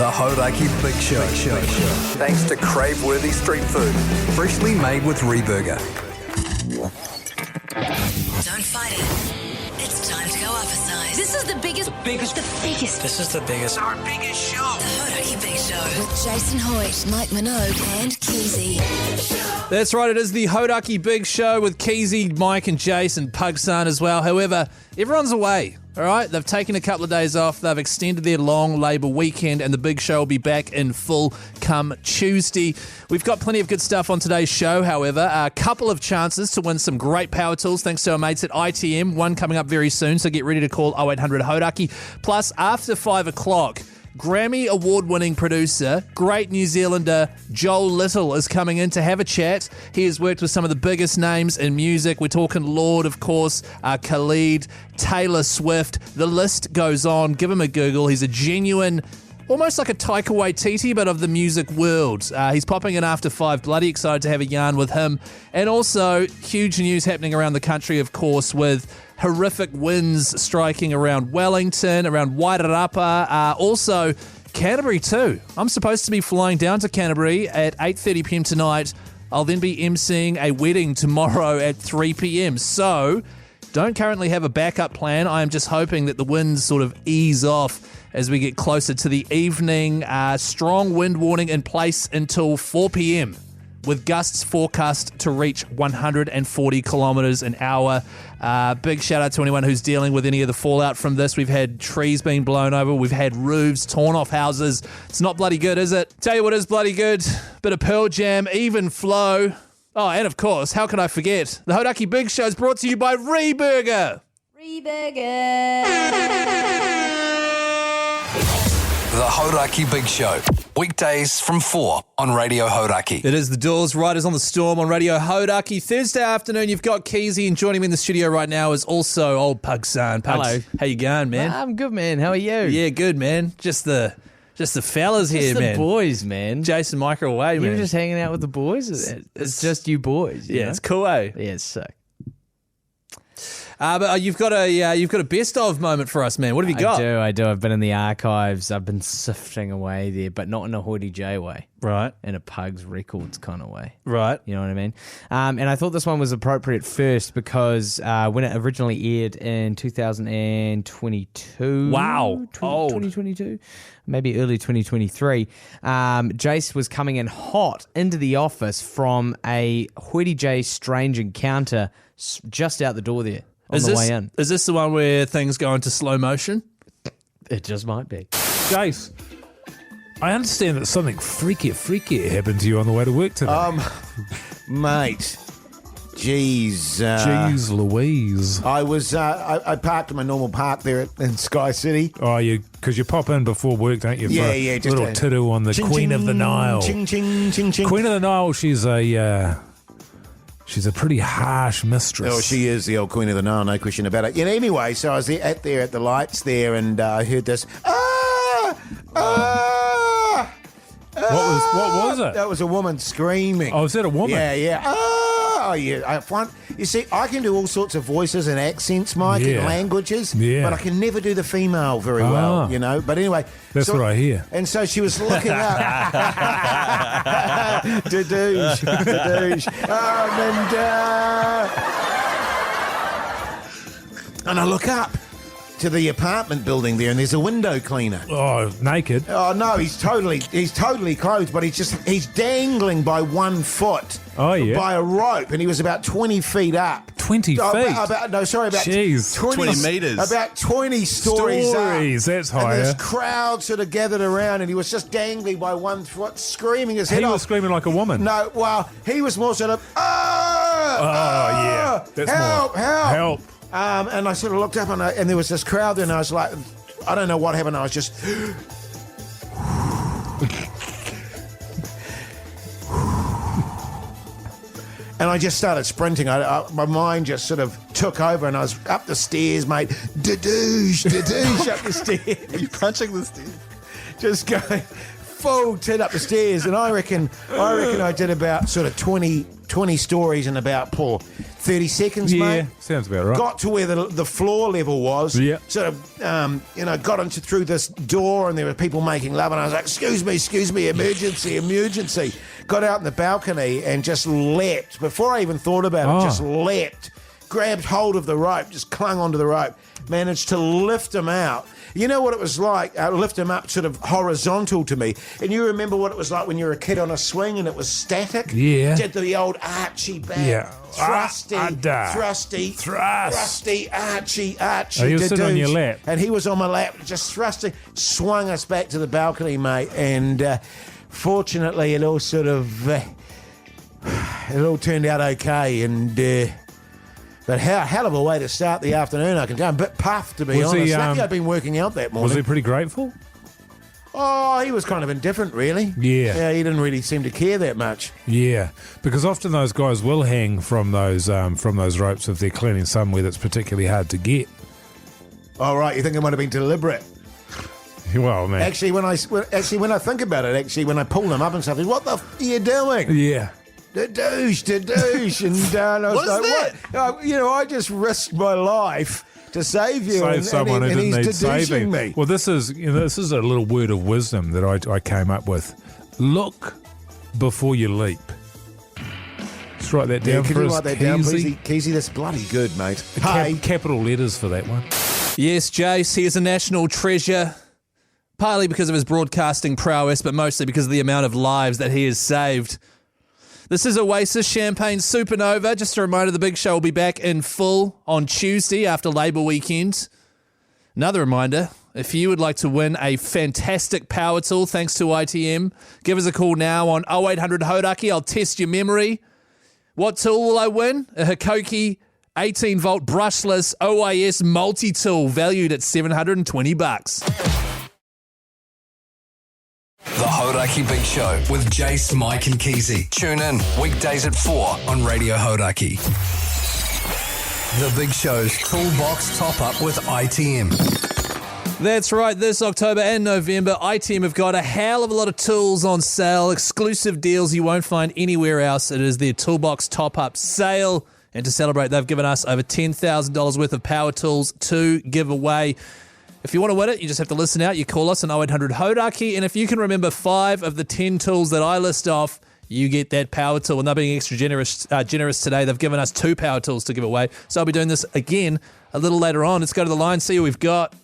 The Hauraki Big Show. Thanks to crave-worthy street food, freshly made with Reburger. Don't fight it. It's time to go up a size. This is the biggest. This is the biggest. Our biggest show. The Hauraki Big Show. With Jason Hoyte, Mike Minogue, and Keyzie. That's right, it is the Hauraki Big Show with Keyzie, Mike and Jase and Pugsan as well. However, everyone's away, all right? They've taken a couple of days off. They've extended their long Labour weekend and the Big Show will be back in full come Tuesday. We've got plenty of good stuff on today's show, however. A couple of chances to win some great power tools thanks to our mates at ITM. One coming up very soon, so get ready to call 0800 Hauraki. Plus, after 5 o'clock, Grammy award-winning producer, great New Zealander Joel Little is coming in to have a chat. He has worked with some of the biggest names in music. We're talking Lorde, of course, Khalid, Taylor Swift. The list goes on. Give him a Google. He's a genuine, almost like a Taika Waititi, but of the music world. He's popping in after 5. Bloody excited to have a yarn with him. And also, huge news happening around the country, of course, with horrific winds striking around Wellington, around Wairarapa, also Canterbury too. I'm supposed to be flying down to Canterbury at 8:30 p.m. tonight. I'll then be emceeing a wedding tomorrow at 3 p.m. So don't currently have a backup plan. I am just hoping that the winds sort of ease off as we get closer to the evening. Strong wind warning in place until 4 p.m. with gusts forecast to reach 140 kilometres an hour. Big shout out to anyone who's dealing with any of the fallout from this. We've had trees being blown over. We've had roofs torn off houses. It's not bloody good, is it? Tell you what is bloody good. Bit of Pearl Jam, Even Flow. Oh, and of course, how can I forget? The Hauraki Big Show is brought to you by Reburger. The Hauraki Big Show. Weekdays from 4 on Radio Hauraki. It is the Doors Riders on the Storm on Radio Hauraki. Thursday afternoon, you've got Keyzie, and joining me in the studio right now is also old Pugsan. Hello. How you going, man? I'm good, man. How are you? Yeah, good, man. Just the fellas here, man. Just the boys, man. Jason and Mike are away, man. You're just hanging out with the boys? It's just you boys. You know? It's cool, eh? Yeah, it's sick. But you've got a best of moment for us, man. What have you got? I do. I've been in the archives. I've been sifting away there, but not in a Hoity J way. Right. In a Pugs Records kind of way. Right. You know what I mean? And I thought this one was appropriate first because when it originally aired in 2022. Wow. 2022? Maybe early 2023. Jase was coming in hot into the office from a Hoity J strange encounter just out the door there. On the way in. Is this the one where things go into slow motion? It just might be. Jase, I understand that something freaky happened to you on the way to work today. Mate, jeez. Jeez Louise. I was, I parked in my normal park there in Sky City. Oh, because you pop in before work, don't you? Yeah, for yeah. A Just little to-do on the Queen of the Nile. Ching, ching, ching, ching. Queen of the Nile, she's a pretty harsh mistress. Oh, she is the old Queen of the Nile, no question about it. Anyway, so I was there at the lights there, and I heard this. What was it? That was a woman screaming. Oh, is that a woman? Yeah. Oh, yeah. You see, I can do all sorts of voices and accents, Mike, and languages, but I can never do the female very well, you know. But anyway. That's what I hear. And so she was looking up. Dadoosh. And I look up to the apartment building there, and there's a window cleaner. Oh, naked? Oh no, he's totally clothed, but he's dangling by 1 foot. Oh yeah, by a rope, and he was about 20 feet up. 20 feet? About Jeez. 20 meters. About 20 stories up. That's higher. And this crowd sort of gathered around, and he was just dangling by 1 foot, screaming his head off. He was screaming like a woman. No, well, he was more sort of, yeah. That's help. And I sort of looked up, and there was this crowd there, and I was like, I don't know what happened. I was just... And I just started sprinting. My mind just sort of took over, and I was up the stairs, mate. Dadoosh up the stairs. Are you punching the stairs? Just going full tit up the stairs, and I reckon I did about sort of 20 stories in about 30 seconds, mate. Yeah, sounds about right. Got to where the floor level was. Yeah. Sort of, got through this door, and there were people making love, and I was like, excuse me, emergency. Got out in the balcony and just leapt. Before I even thought about it, just leapt. Grabbed hold of the rope, just clung onto the rope, managed to lift him out. You know what it was like? Lift him up sort of horizontal to me. And you remember what it was like when you were a kid on a swing and it was static? Yeah. Did the old Archie back. Yeah. Thrusty, Archie. Oh, he was sitting on your lap. And he was on my lap, just thrusting, swung us back to the balcony, mate. And fortunately, it all sort of, it all turned out okay. And... But hell of a way to start the afternoon, I can tell. I'm a bit puffed, to be honest. Lucky I'd been working out that morning. Was he pretty grateful? Oh, he was kind of indifferent, really. Yeah. He didn't really seem to care that much. Yeah, because often those guys will hang from those ropes if they're cleaning somewhere that's particularly hard to get. Oh, right. You think it might have been deliberate? Well, man. Actually, when I think about it, when I pull them up and stuff, what the f*** are you doing? Yeah. The douche. And I was like, what? I just risked my life to save you. Save someone who didn't need saving. Me. Well, this is a little word of wisdom that I came up with. Look before you leap. Just write that down for us. Can you write that down, Keyzie? Keyzie, that's bloody good, mate. Capital letters for that one. Yes, Jase, he is a national treasure, partly because of his broadcasting prowess, but mostly because of the amount of lives that he has saved. This is Oasis Champagne Supernova. Just a reminder, the big show will be back in full on Tuesday after Labour weekend. Another reminder, if you would like to win a fantastic power tool thanks to ITM, give us a call now on 0800 Hauraki. I'll test your memory. What tool will I win? A Hikoki 18-volt brushless OIS multi-tool valued at $720. The Hauraki Big Show with Jase, Mike and Keyzie. Tune in weekdays at 4 on Radio Hauraki. The Big Show's Toolbox Top-Up with ITM. That's right, this October and November, ITM have got a hell of a lot of tools on sale, exclusive deals you won't find anywhere else. It is their Toolbox Top-Up sale, and to celebrate, they've given us over $10,000 worth of power tools to give away. If you want to win it, you just have to listen out. You call us on 0800 Hauraki, and if you can remember 5 of the 10 tools that I list off, you get that power tool. And they're being extra generous today. They've given us 2 power tools to give away. So I'll be doing this again a little later on. Let's go to the line, see who we've got.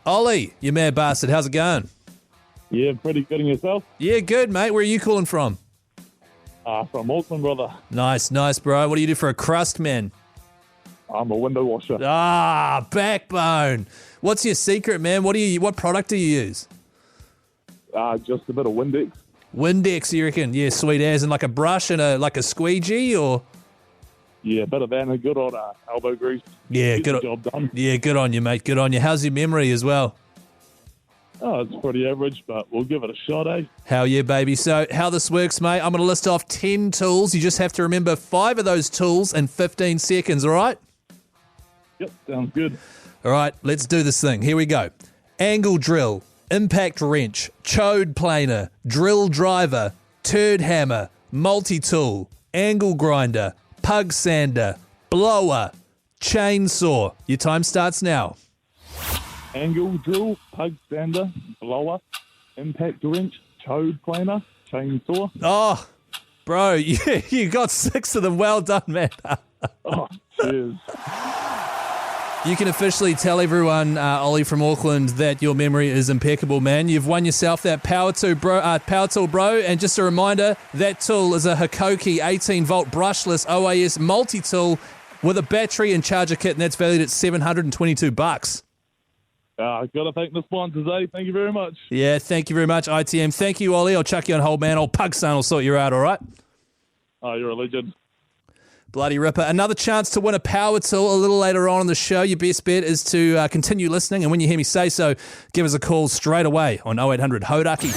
Ollie, you mad bastard. How's it going? Yeah, pretty good. And yourself? Yeah, good, mate. Where are you calling from? From Auckland, brother. Nice, bro. What do you do for a crust, man? I'm a window washer. Backbone. What's your secret, man? What product do you use? Just a bit of Windex. Windex, you reckon? Yeah, sweet as. And like a brush and a squeegee, or? Yeah, a bit of that and a good old elbow grease. Yeah, Get the job done. Yeah, good on you, mate. Good on you. How's your memory as well? Oh, it's pretty average, but we'll give it a shot, eh? Hell yeah, baby. So how this works, mate, I'm going to list off 10 tools. You just have to remember 5 of those tools in 15 seconds, all right? Yep, sounds good. All right, let's do this thing. Here we go. Angle drill, impact wrench, chode planer, drill driver, turd hammer, multi-tool, angle grinder, pug sander, blower, chainsaw. Your time starts now. Angle drill, pug sander, blower, impact wrench, chode planer, chainsaw. Oh, bro, you got 6 of them. Well done, man. Oh, cheers. You can officially tell everyone, Ollie from Auckland, that your memory is impeccable, man. You've won yourself that power tool, bro. And just a reminder, that tool is a Hikoki 18-volt brushless OIS multi-tool with a battery and charger kit, and that's valued at $722. Got to thank the sponsors, eh? Thank you very much. Yeah, thank you very much, ITM. Thank you, Ollie. I'll chuck you on hold, man. Old Pugson will sort you out, all right? Oh, you're a legend. Bloody ripper. Another chance to win a power tool a little later on in the show. Your best bet is to continue listening, and when you hear me say so, give us a call straight away on 0800 Hauraki.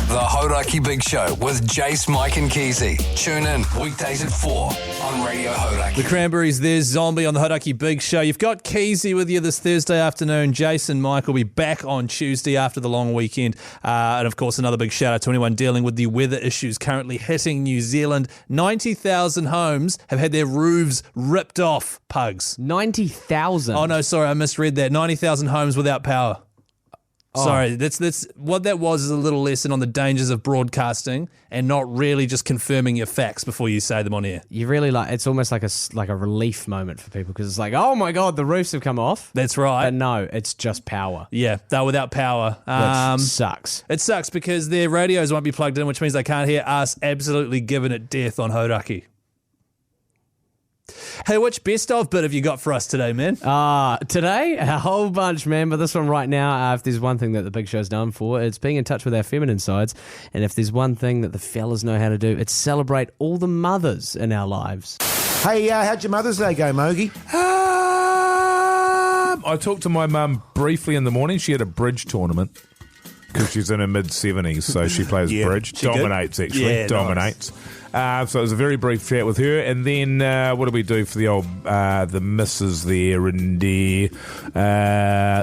The Hauraki Big Show with Jase, Mike and Keyzie. Tune in weekdays at 4 on Radio Hauraki. The Cranberries, there's Zombie on the Hauraki Big Show. You've got Keyzie with you this Thursday afternoon. Jason, Mike will be back on Tuesday after the long weekend. And of course, another big shout out to anyone dealing with the weather issues currently hitting New Zealand. 90,000 homes have had their roofs ripped off, pugs. 90,000? Oh, no, sorry, I misread that. 90,000 homes without power. Sorry, that's what that was is a little lesson on the dangers of broadcasting and not really just confirming your facts before you say them on air. You really it's almost like a relief moment for people because it's like, oh my God, the roofs have come off. That's right. But no, it's just power. Yeah, they're without power. Which sucks. It sucks because their radios won't be plugged in, which means they can't hear us absolutely giving it death on Hauraki. Hey, which best of bit have you got for us today, man? Today, a whole bunch, man. But this one right now, if there's one thing that the Big Show's known for, it's being in touch with our feminine sides. And if there's one thing that the fellas know how to do, it's celebrate all the mothers in our lives. Hey, how'd your Mother's Day go, Mogi? I talked to my mum briefly in the morning. She had a bridge tournament because she's in her mid-70s, so she plays bridge. Dominates, actually. Yeah, Dominates. Nice. So it was a very brief chat with her. And then what do we do for the old the missus there? And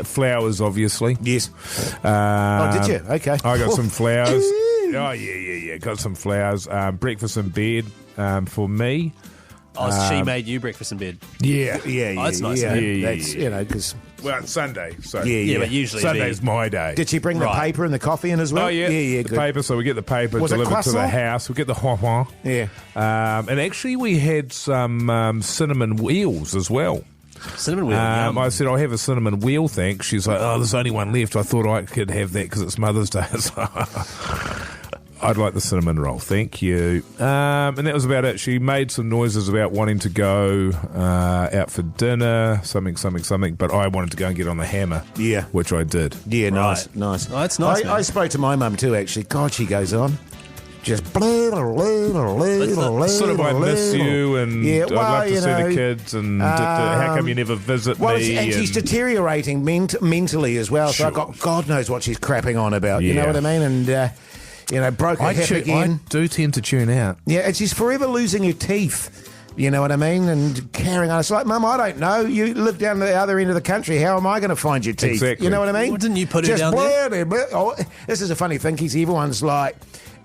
flowers, obviously. Yes. Did you? Okay. I got some flowers. Oh, yeah. Got some flowers. Breakfast in bed for me. Oh, she made you breakfast in bed. Yeah. Yeah. Oh, that's nice. Yeah. That's, because... Well, it's Sunday. So Yeah, but usually Sunday's my day. Did she bring the paper and the coffee in as well? Oh, yeah. Yeah, the good. paper, so we get the paper Was it delivered to the croissant? house. We get the hua. Yeah. And actually we had some cinnamon wheels as well. Cinnamon wheel. I said, I'll have a cinnamon wheel, thanks. She's like, oh, there's only one left. I thought I could have that because it's Mother's Day. I'd like the cinnamon roll, thank you. And that was about it. She made some noises about wanting to go out for dinner, something, but I wanted to go and get on the hammer. Yeah. Which I did. Yeah, nice. Oh, that's nice, man. I spoke to my mum too, actually. God, she goes on. Just sort of I miss you and I'd love to see the kids and how come you never visit me? And she's deteriorating mentally as well. So Sure. I got God knows what she's crapping on about. You know Yeah. what I mean? And broke her hip again. I do tend to tune out. Yeah, and she's forever losing her teeth. You know what I mean? And carrying on. It's like, Mum, I don't know. You live down the other end of the country. How am I going to find your teeth? Exactly. You know what I mean? Well, didn't you put her down there? Oh, this is a funny thing, because everyone's like,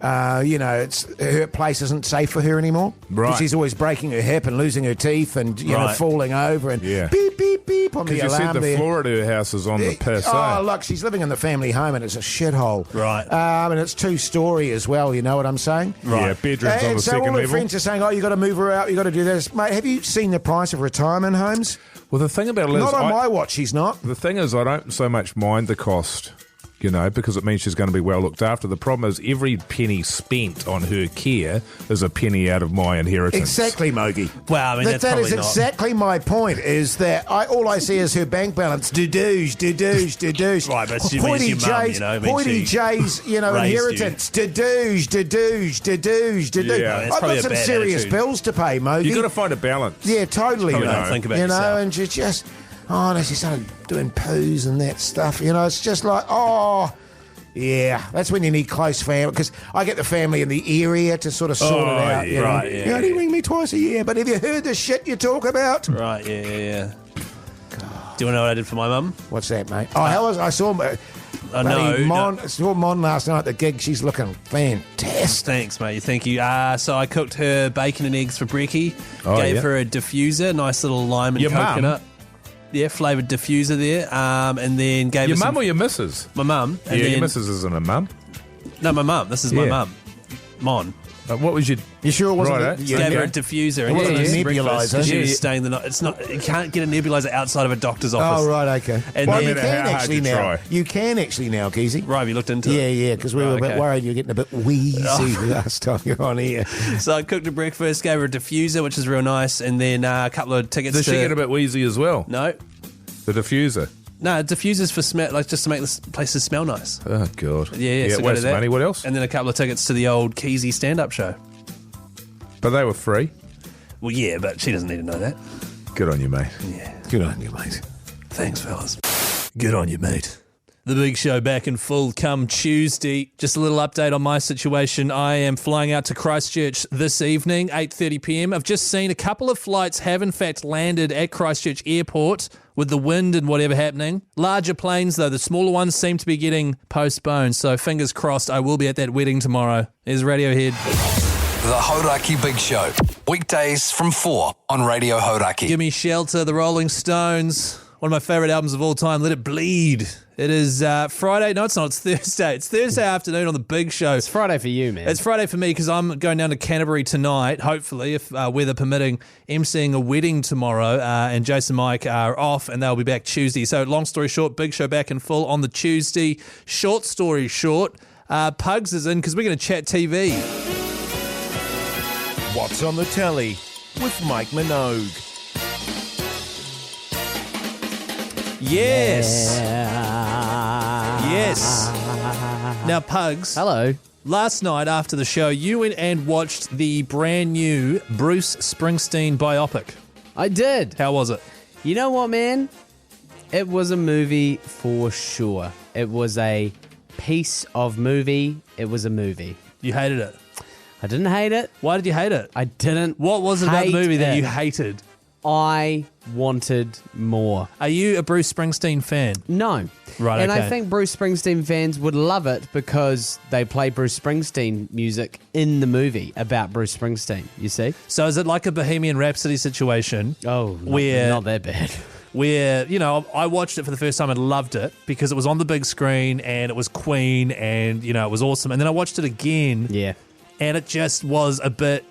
it's her place isn't safe for her anymore. Right. She's always breaking her hip and losing her teeth and, Right. falling over and beep, beep, beep on the Because you alarm said the there. floor at her house is on the piss. Oh, look, she's living in the family home and it's a shithole. Right. And it's 2-story as well, you know what I'm saying? Yeah, bedrooms on And the so second all her level. friends are saying, you got to move her out, you got to do this. Mate, have you seen the price of retirement homes? Well, the thing about it is, Not on my watch, she's not. the thing is, I don't so much mind the cost, because it means she's going to be well looked after. The problem is every penny spent on her care is a penny out of my inheritance. Exactly, Mogi. Well, I mean, that's that probably is not. exactly my point, is that all I see is her bank balance. Do-doosh. Right, but she means your mum, I mean, Hoity she J's, raised you. inheritance. Do-doosh. Yeah, that's I've probably got a some bad serious attitude. bills to pay, Mogi. You've got to find a balance. Yeah, totally. You mate. know. Think about yourself. And she just, no, she started doing poos and that stuff. It's just like, yeah, that's when you need close family, because I get the family in the area to sort of sort it out. yeah, right, You yeah. only ring me twice a year, but have you heard the shit you talk about? Right, yeah. Do you want to know what I did for my mum? What's that, mate? I saw saw Mon last night at the gig. She's looking fantastic. Thanks, mate. Thank you. So I cooked her bacon and eggs for brekkie. Oh, Gave yeah. her a diffuser, nice little lime and Your mum? coconut. Yeah, flavoured diffuser there. And then gave Your her mum or your missus? my mum. And Yeah, then, your missus isn't a mum. No, my mum. This is my Yeah. mum. Mon. What was your... You sure it wasn't? Right, the- Gave her a diffuser. And It wasn't a breakfast nebulizer. 'cause She Yeah, was yeah. staying the night. It's not. You can't get a nebulizer outside of a doctor's office. Oh, right, okay. And well, then- you No can matter how hard actually you now. try. You can actually now, Keyzie. Right, have you looked into Yeah, it? yeah, because we were a bit okay. worried you're getting a bit wheezy last time you're on here. So I cooked her breakfast, gave her a diffuser, which is real nice, and then a couple of tickets Does to... she get a bit wheezy as well? No. The diffuser. No, diffusers for smell, like just to make the places smell nice. Oh, God. Yeah, so go waste to that. money. What else? And then a couple of tickets to the old Keyzie stand-up show. But they were free. Well, yeah, but she doesn't need to know that. Good on you, mate. Yeah, good on you, mate. Thanks, fellas. Good on you, mate. The big show back in full come Tuesday. Just a little update on my situation. I am flying out to Christchurch this evening, 8:30 p.m. I've just seen a couple of flights have in fact landed at Christchurch Airport with the wind and whatever happening. Larger planes, though, the smaller ones seem to be getting postponed. So fingers crossed I will be at that wedding tomorrow. There's Radiohead. The Hauraki Big Show. Weekdays from 4 on Radio Hauraki. Give Me Shelter, the Rolling Stones. One of my favourite albums of all time, Let It Bleed. It is Friday. No, it's not. It's Thursday. It's Thursday afternoon on the big show. It's Friday for you, man. It's Friday for me because I'm going down to Canterbury tonight, hopefully, if weather permitting, emceeing a wedding tomorrow, and Jason and Mike are off and they'll be back Tuesday. So long story short, big show back in full on the Tuesday. Short story short, Pugs is in because we're going to chat TV. What's on the telly with Mike Minogue. Yes. Yes. Now, Pugs. Hello. Last night after the show, you went and watched the brand new Bruce Springsteen biopic. I did. How was it? You know what, man? It was a movie for sure. It was a piece of movie. It was a movie. You hated it. I didn't hate it. Why did you hate it? I didn't. What was it about the movie that it. you hated? I wanted more. Are you a Bruce Springsteen fan? No. Right, and okay. I think Bruce Springsteen fans would love it because they play Bruce Springsteen music in the movie about Bruce Springsteen, you see? So is it like a Bohemian Rhapsody situation? Oh, not that bad. Where, you know, I watched it for the first time and loved it because it was on the big screen and it was Queen and, you know, it was awesome. And then I watched it again. Yeah. And it just was a bit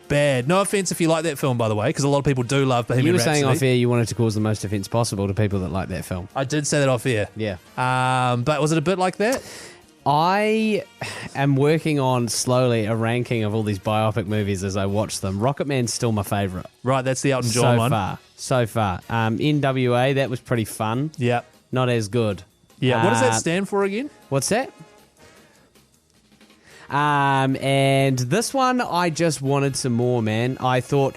bad. No offense if you like that film, by the way, because a lot of people do love Bohemian Rhapsody. You were saying off air you wanted to cause the most offence possible to people that like that film. I did say that off air. Yeah. But was it a bit like that? I am working on slowly a ranking of all these biopic movies as I watch them. Rocketman's still my favourite. Right, that's the Elton John one. So far. NWA, that was pretty fun. Yeah. Not as good. Yeah. What does that stand for again? What's that? And this one, I just wanted some more, man. I thought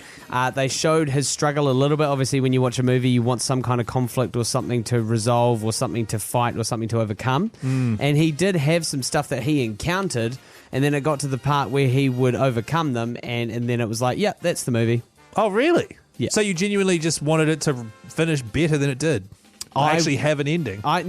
they showed his struggle a little bit. Obviously, when you watch a movie, you want some kind of conflict or something to resolve or something to fight or something to overcome. And he did have some stuff that he encountered, and then it got to the part where he would overcome them, and then it was like, yeah, that's the movie. Oh, really? Yeah. So you genuinely just wanted it to finish better than it did? I actually have an ending. I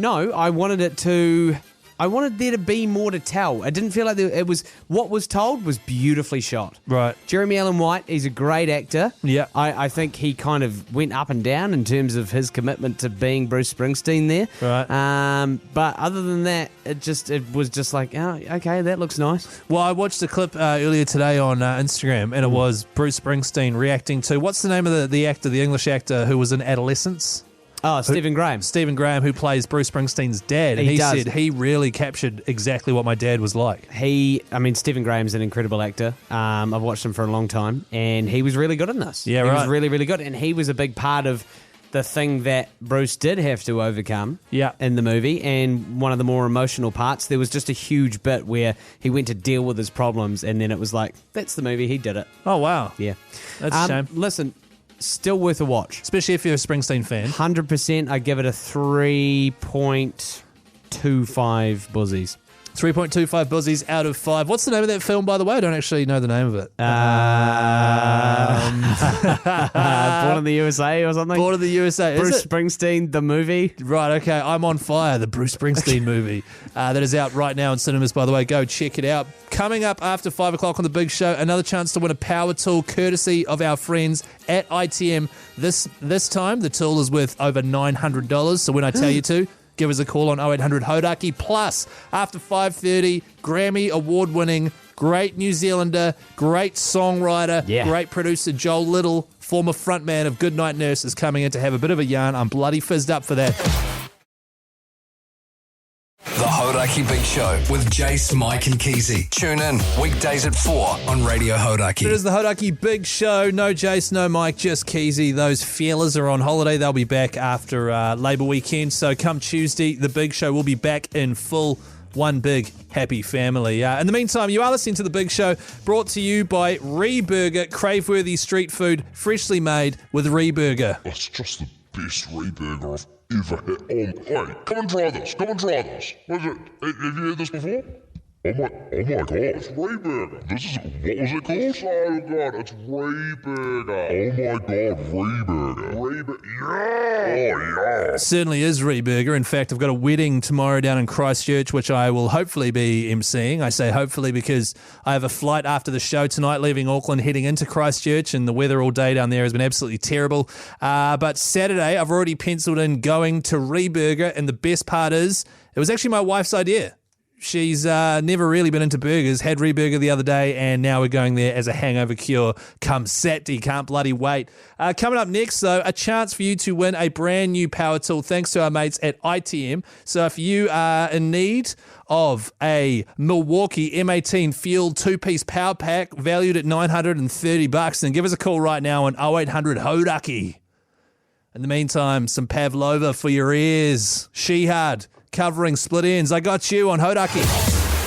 wanted it to... I wanted there to be more to tell. I didn't feel like it was... What was told was beautifully shot. Right. Jeremy Allen White, he's a great actor. Yeah. I think he kind of went up and down in terms of his commitment to being Bruce Springsteen there. Right. But other than that, it was just like, oh, okay, that looks nice. Well, I watched a clip earlier today on Instagram, and it was Bruce Springsteen reacting to... What's the name of the actor, the English actor who was in Adolescence? Oh, Stephen Graham. Stephen Graham, who plays Bruce Springsteen's dad. And he said he really captured exactly what my dad was like. Stephen Graham's an incredible actor. I've watched him for a long time, and he was really good in this. Yeah, he right. was really, really good, and he was a big part of the thing that Bruce did have to overcome in the movie, and one of the more emotional parts. There was just a huge bit where he went to deal with his problems, and then it was like, that's the movie, he did it. Oh, wow. Yeah. That's a shame. Listen, still worth a watch. Especially if you're a Springsteen fan. 100%. I give it a 3.25 buzzies. 3.25 buzzies out of 5. What's the name of that film, by the way? I don't actually know the name of it. Born in the USA or something? Born in the USA. Bruce Springsteen, the movie. Right, okay. I'm on Fire, the Bruce Springsteen movie. That is out right now in cinemas, by the way. Go check it out. Coming up after 5 o'clock on The Big Show, another chance to win a power tool courtesy of our friends at ITM. This time, the tool is worth over $900. So when I tell you to, give us a call on 0800 Hauraki. Plus, after 5:30, Grammy award-winning, great New Zealander, great songwriter, great producer Joel Little, former frontman of Goodnight Nurse, is coming in to have a bit of a yarn. I'm bloody fizzed up for that. The Hauraki Big Show with Jase, Mike and Keyzie. Tune in weekdays at 4 on Radio Hauraki. It is the Hauraki Big Show. No Jase, no Mike, just Keyzie. Those fellas are on holiday. They'll be back after Labour weekend. So come Tuesday, the Big Show will be back in full one big happy family. In the meantime, you are listening to The Big Show, brought to you by Reburger, crave-worthy street food, freshly made with Reburger. That's just the best Reburger I've ever had. Hey, come and try this. What is it? Have you had this before? Oh my God, it's Reburger. What was it called? Oh God, it's Reburger. Oh my God, Reburger. Yeah! Oh yeah! Certainly is Reburger. In fact, I've got a wedding tomorrow down in Christchurch, which I will hopefully be emceeing. I say hopefully because I have a flight after the show tonight, leaving Auckland, heading into Christchurch, and the weather all day down there has been absolutely terrible. But Saturday, I've already penciled in going to Reburger, and the best part is, it was actually my wife's idea. She's never really been into burgers, had Reburger the other day, and now we're going there as a hangover cure come Saturday. Can't bloody wait. Coming up next, though, a chance for you to win a brand new power tool thanks to our mates at ITM. So if you are in need of a Milwaukee M18 Fuel 2-piece power pack valued at $930, then give us a call right now on 0800 Hauraki. In the meantime, some Pavlova for your ears. Shehad covering Split Ends. I got you on Hauraki.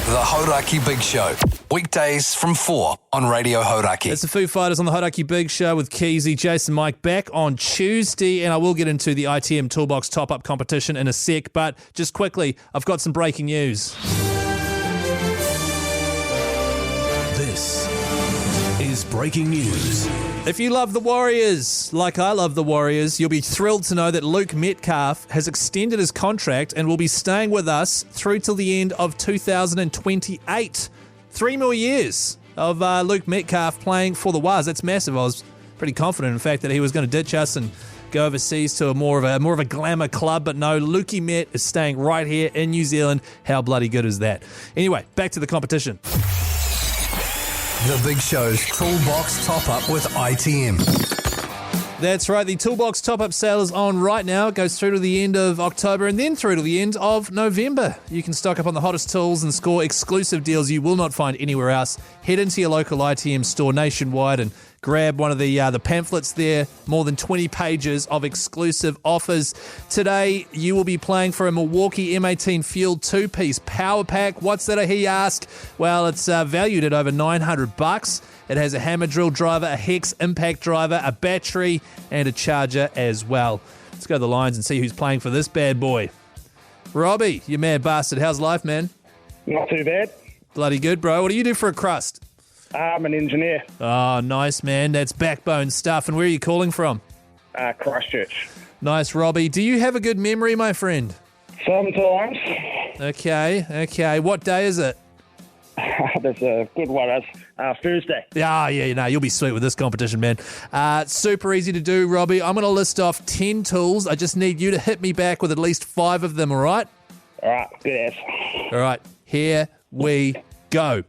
The Hauraki Big Show. Weekdays from 4 on Radio Hauraki. It's the Foo Fighters on the Hauraki Big Show with Keyzie, Jason, Mike back on Tuesday, and I will get into the ITM Toolbox top-up competition in a sec, but just quickly, I've got some breaking news. This is breaking news. If you love the Warriors, like I love the Warriors, you'll be thrilled to know that Luke Metcalf has extended his contract and will be staying with us through till the end of 2028. 3 more years of Luke Metcalf playing for the Wars. That's massive. I was pretty confident, in fact, that he was going to ditch us and go overseas to a more of a glamour club, but no, Lukey Met is staying right here in New Zealand. How bloody good is that? Anyway, back to the competition. The Big Show's Toolbox Top-Up with ITM. That's right, the Toolbox Top-Up sale is on right now. It goes through to the end of October and then through to the end of November. You can stock up on the hottest tools and score exclusive deals you will not find anywhere else. Head into your local ITM store nationwide and grab one of the pamphlets there. More than 20 pages of exclusive offers. Today, you will be playing for a Milwaukee M18 Fuel 2-piece power pack. What's that, he asked? Well, it's valued at over $900. It has a hammer drill driver, a hex impact driver, a battery, and a charger as well. Let's go to the lines and see who's playing for this bad boy. Robbie, you mad bastard. How's life, man? Not too bad. Bloody good, bro. What do you do for a crust? I'm an engineer. Oh, nice, man. That's backbone stuff. And where are you calling from? Christchurch. Nice, Robbie. Do you have a good memory, my friend? Sometimes. Okay. What day is it? That's a good one. That's Thursday. Yeah, you'll be sweet with this competition, man. Super easy to do, Robbie. I'm going to list off 10 tools. I just need you to hit me back with at least 5 of them, all right? All right, good ass. All right, here we go.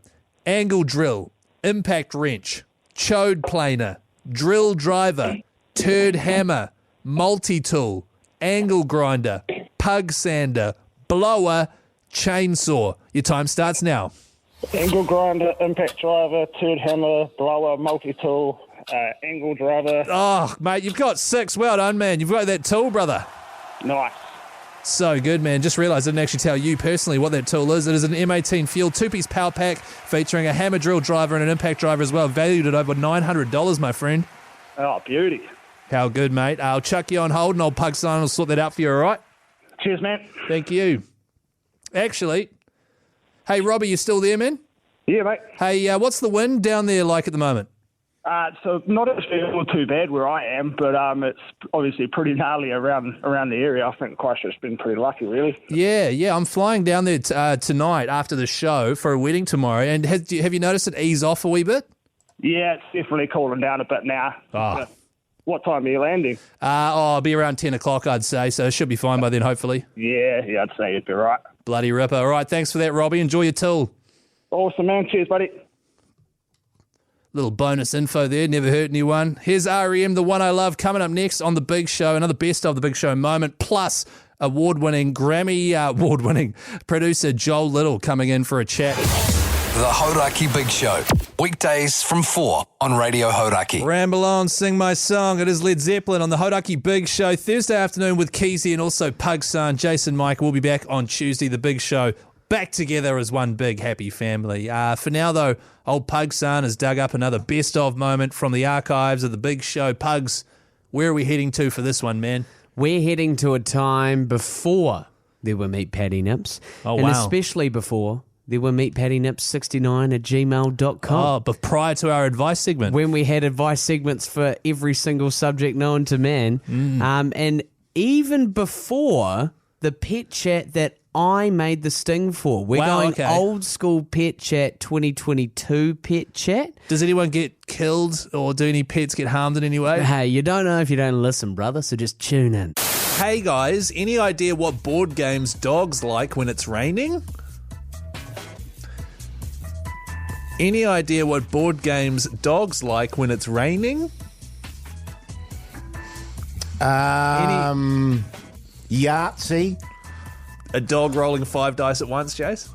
Angle drill, impact wrench, chode planer, drill driver, turd hammer, multi-tool, angle grinder, pug sander, blower, chainsaw. Your time starts now. Angle grinder, impact driver, turd hammer, blower, multi-tool, angle driver. Oh, mate, you've got 6. Well done, man. You've got that tool, brother. Nice. So good, man. Just realised I didn't actually tell you personally what that tool is. It is an M18 Fuel 2-piece power pack featuring a hammer drill driver and an impact driver as well, valued at over $900, my friend. Oh, beauty. How good, mate. I'll chuck you on hold and old Pug Sign will sort that out for you, all right? Cheers, man. Thank you. Actually, hey, Robbie, you still there, man? Yeah, mate. Hey, what's the wind down there like at the moment? So not actually too bad where I am, but it's obviously pretty gnarly around the area. I think Christchurch's been pretty lucky, really. Yeah. I'm flying down there tonight after the show for a wedding tomorrow. And have you noticed it ease off a wee bit? Yeah, it's definitely cooling down a bit now. Oh. What time are you landing? I'll be around 10 o'clock, I'd say, so it should be fine by then, hopefully. Yeah, I'd say you'd be right. Bloody ripper. All right, thanks for that, Robbie. Enjoy your tool. Awesome, man. Cheers, buddy. Little bonus info there, never hurt anyone. Here's REM, The One I Love, coming up next on The Big Show. Another best of The Big Show moment, plus Grammy award-winning producer Joel Little coming in for a chat. The Hauraki Big Show. Weekdays from 4 on Radio Hauraki. Ramble on, sing my song. It is Led Zeppelin on the Hauraki Big Show. Thursday afternoon with Keyzie and also Pug Son, Jason, Mike. We'll be back on Tuesday. The Big Show back together as one big happy family. For now, though, old Pug's son has dug up another best-of moment from the archives of the Big Show. Pugs, where are we heading to for this one, man? We're heading to a time before there were Meet Patty Nips. Oh, and wow. especially before there were meetpattynips69@gmail.com. Oh, but prior to our advice segment. When we had advice segments for every single subject known to man. And even before the pet chat that I made the sting for. We're going old school pet chat 2022 pet chat. Does anyone get killed or do any pets get harmed in any way? Hey, you don't know if you don't listen, brother, so just tune in. Hey guys, any idea what board games dogs like when it's raining? Any idea what board games dogs like when it's raining? Yahtzee. A dog rolling 5 dice at once, Jase?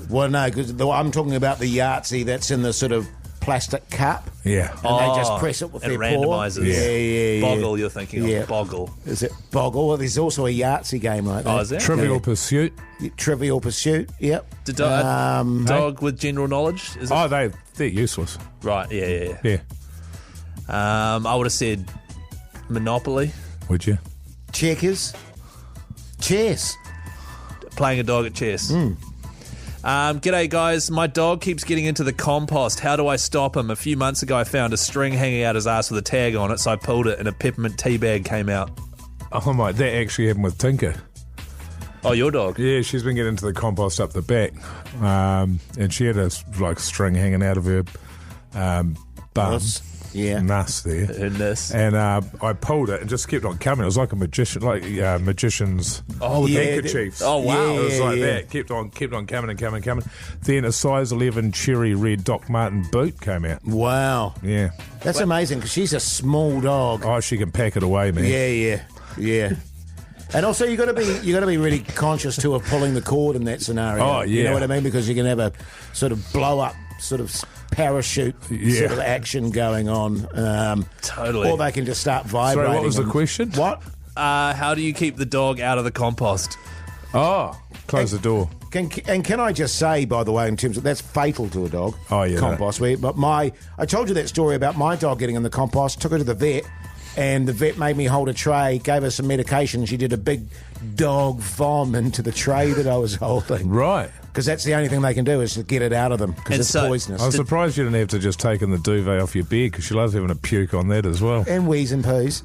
Well, no, because I'm talking about the Yahtzee that's in the sort of plastic cup. Yeah. And they just press it with their paw. Randomises. Yeah. Boggle, you're thinking of. Boggle. Is it Boggle? Well, there's also a Yahtzee game like that. Oh, is there? Trivial Pursuit. Trivial Pursuit, yep. Dog with general knowledge? Is it? They're useless. Right, yeah. Yeah. I would have said Monopoly. Would you? Checkers. Chess. Playing a dog at chess. G'day, guys. My dog keeps getting into the compost. How do I stop him? A few months ago, I found a string hanging out his ass with a tag on it, so I pulled it and a peppermint tea bag came out. Oh, my. That actually happened with Tinker. Oh, your dog? Yeah, she's been getting into the compost up the back. And she had a string hanging out of her bum. Yeah. Nuss there. Goodness. And I pulled it and just kept on coming. It was like a magician, magician's handkerchiefs. Oh, wow. It was like that. Kept on coming and coming. Then a size 11 cherry red Doc Marten boot came out. Wow. Yeah. That's amazing because she's a small dog. Oh, she can pack it away, man. Yeah. And also, you got to be really conscious too of pulling the cord in that scenario. Oh, yeah. You know what I mean? Because you can have a sort of blow up, sort of parachute sort of action going on. Totally. Or they can just start vibrating. Sorry, what was the question? What? How do you keep the dog out of the compost? Oh, close the door. Can I just say, by the way, in terms of that's fatal to a dog. Oh, yeah. Compost. But I told you that story about my dog getting in the compost. Took her to the vet. And the vet made me hold a tray, gave her some medication. She did a big dog vom into the tray that I was holding. Right. Because that's the only thing they can do is to get it out of them because it's poisonous. I'm surprised you didn't have to just taken the duvet off your bed because she loves having a puke on that as well. And wheeze and poos.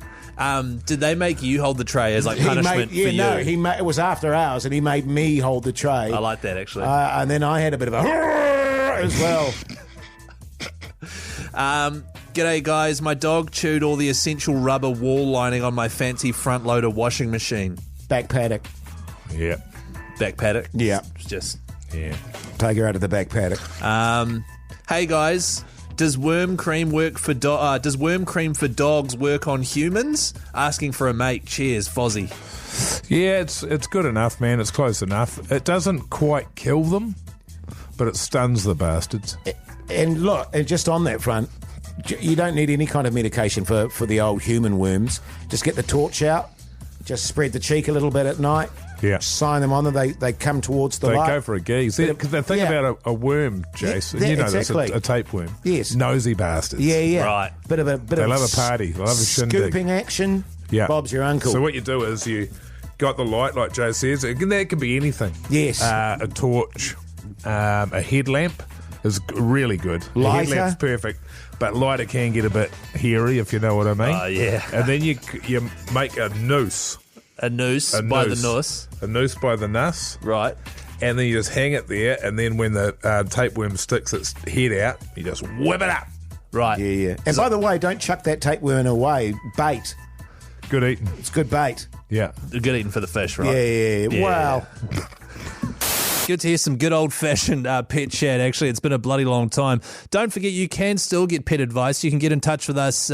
Did they make you hold the tray as punishment for you? It was after hours and he made me hold the tray. I like that, actually. And then I had a bit of a as well. G'day, guys. My dog chewed all the essential rubber wall lining on my fancy front loader washing machine. Back paddock. Yeah. Back paddock? Yeah. Just... Yeah. Take her out of the back paddock. Hey, guys. Does worm cream for dogs work on humans? Asking for a mate. Cheers, Fozzie. Yeah, it's good enough, man. It's close enough. It doesn't quite kill them, but it stuns the bastards. And look, and just on that front, you don't need any kind of medication for the old human worms. Just get the torch out, just spread the cheek a little bit at night. Yeah. Sign them on them. They come towards the light. They go for a geese. Because the thing about a worm, Jase, you know exactly. this, a tapeworm. Yes. Nosy bastards. Yeah. Right. They love a party. They love a shindig. Scooping action. Yeah. Bob's your uncle. So what you do is you got the light, like Joe says. That can be anything. Yes. A torch, a headlamp is really good. Lighter. The headlamp's perfect. But lighter can get a bit hairy, if you know what I mean. Oh, yeah. And then you make a noose. A noose by the nuss. A noose by the nuss. Right. And then you just hang it there, and then when the tapeworm sticks its head out, you just whip it up. Right. Yeah. And by the way, don't chuck that tapeworm away. Bait. Good eating. It's good bait. Yeah. Good eating for the fish, right? Yeah. Wow. Good to hear some good old-fashioned pet chat, actually. It's been a bloody long time. Don't forget, you can still get pet advice. You can get in touch with us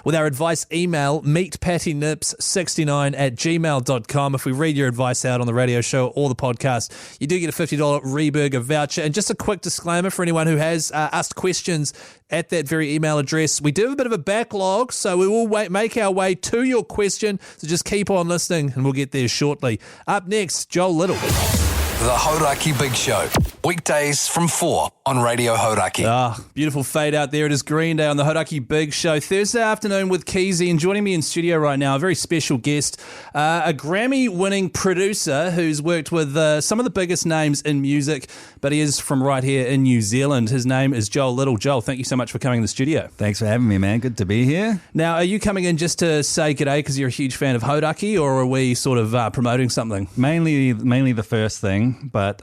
with our advice email, meetpattynips69@gmail.com. If we read your advice out on the radio show or the podcast, you do get a $50 Reburger voucher. And just a quick disclaimer for anyone who has asked questions at that very email address. We do have a bit of a backlog, so we will make our way to your question. So just keep on listening, and we'll get there shortly. Up next, Joel Little. The Hauraki Big Show. Weekdays from 4 on Radio Hauraki. Beautiful fade out there. It is Green Day on the Hauraki Big Show. Thursday afternoon with Keyzie, and joining me in studio right now, a very special guest, a Grammy-winning producer who's worked with some of the biggest names in music, but he is from right here in New Zealand. His name is Joel Little. Joel, thank you so much for coming in the studio. Thanks for having me, man. Good to be here. Now, are you coming in just to say g'day because you're a huge fan of Hauraki, or are we sort of promoting something? Mainly the first thing, but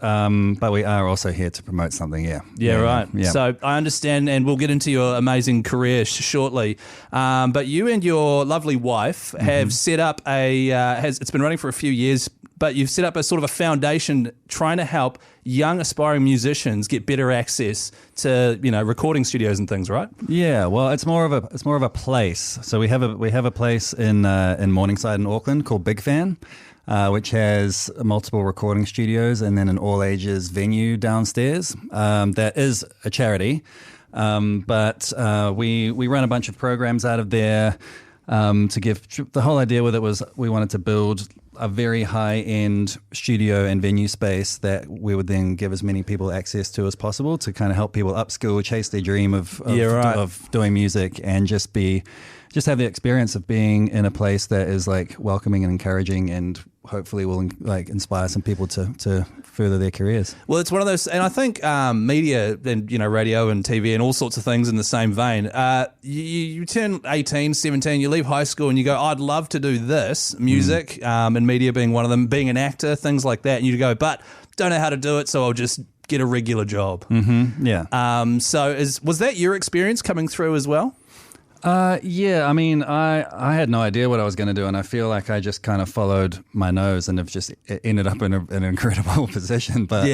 we are also here to promote something. Yeah, right. Yeah. So I understand, and we'll get into your amazing career shortly. But you and your lovely wife have set up it's been running for a few years, but you've set up a sort of a foundation trying to help young aspiring musicians get better access to, recording studios and things, right? Yeah, well, it's more of a place. So we have a place in Morningside in Auckland called Big Fan, which has multiple recording studios and then an all-ages venue downstairs. That is a charity, but we run a bunch of programs out of there to give. The whole idea with it was we wanted to build a very high-end studio and venue space that we would then give as many people access to as possible to kind of help people upskill, chase their dream of doing music, and just have the experience of being in a place that is like welcoming and encouraging, and hopefully will like inspire some people to further their careers. Well, it's one of those, and I think media and radio and TV and all sorts of things in the same vein. You turn 18, 17, you leave high school and you go, I'd love to do this, music, and media being one of them, being an actor, things like that, and you go, but don't know how to do it, so I'll just get a regular job. Yeah. So was that your experience coming through as well? Yeah, I mean, I had no idea what I was going to do, and I feel like I just kind of followed my nose and have just ended up in an incredible position. But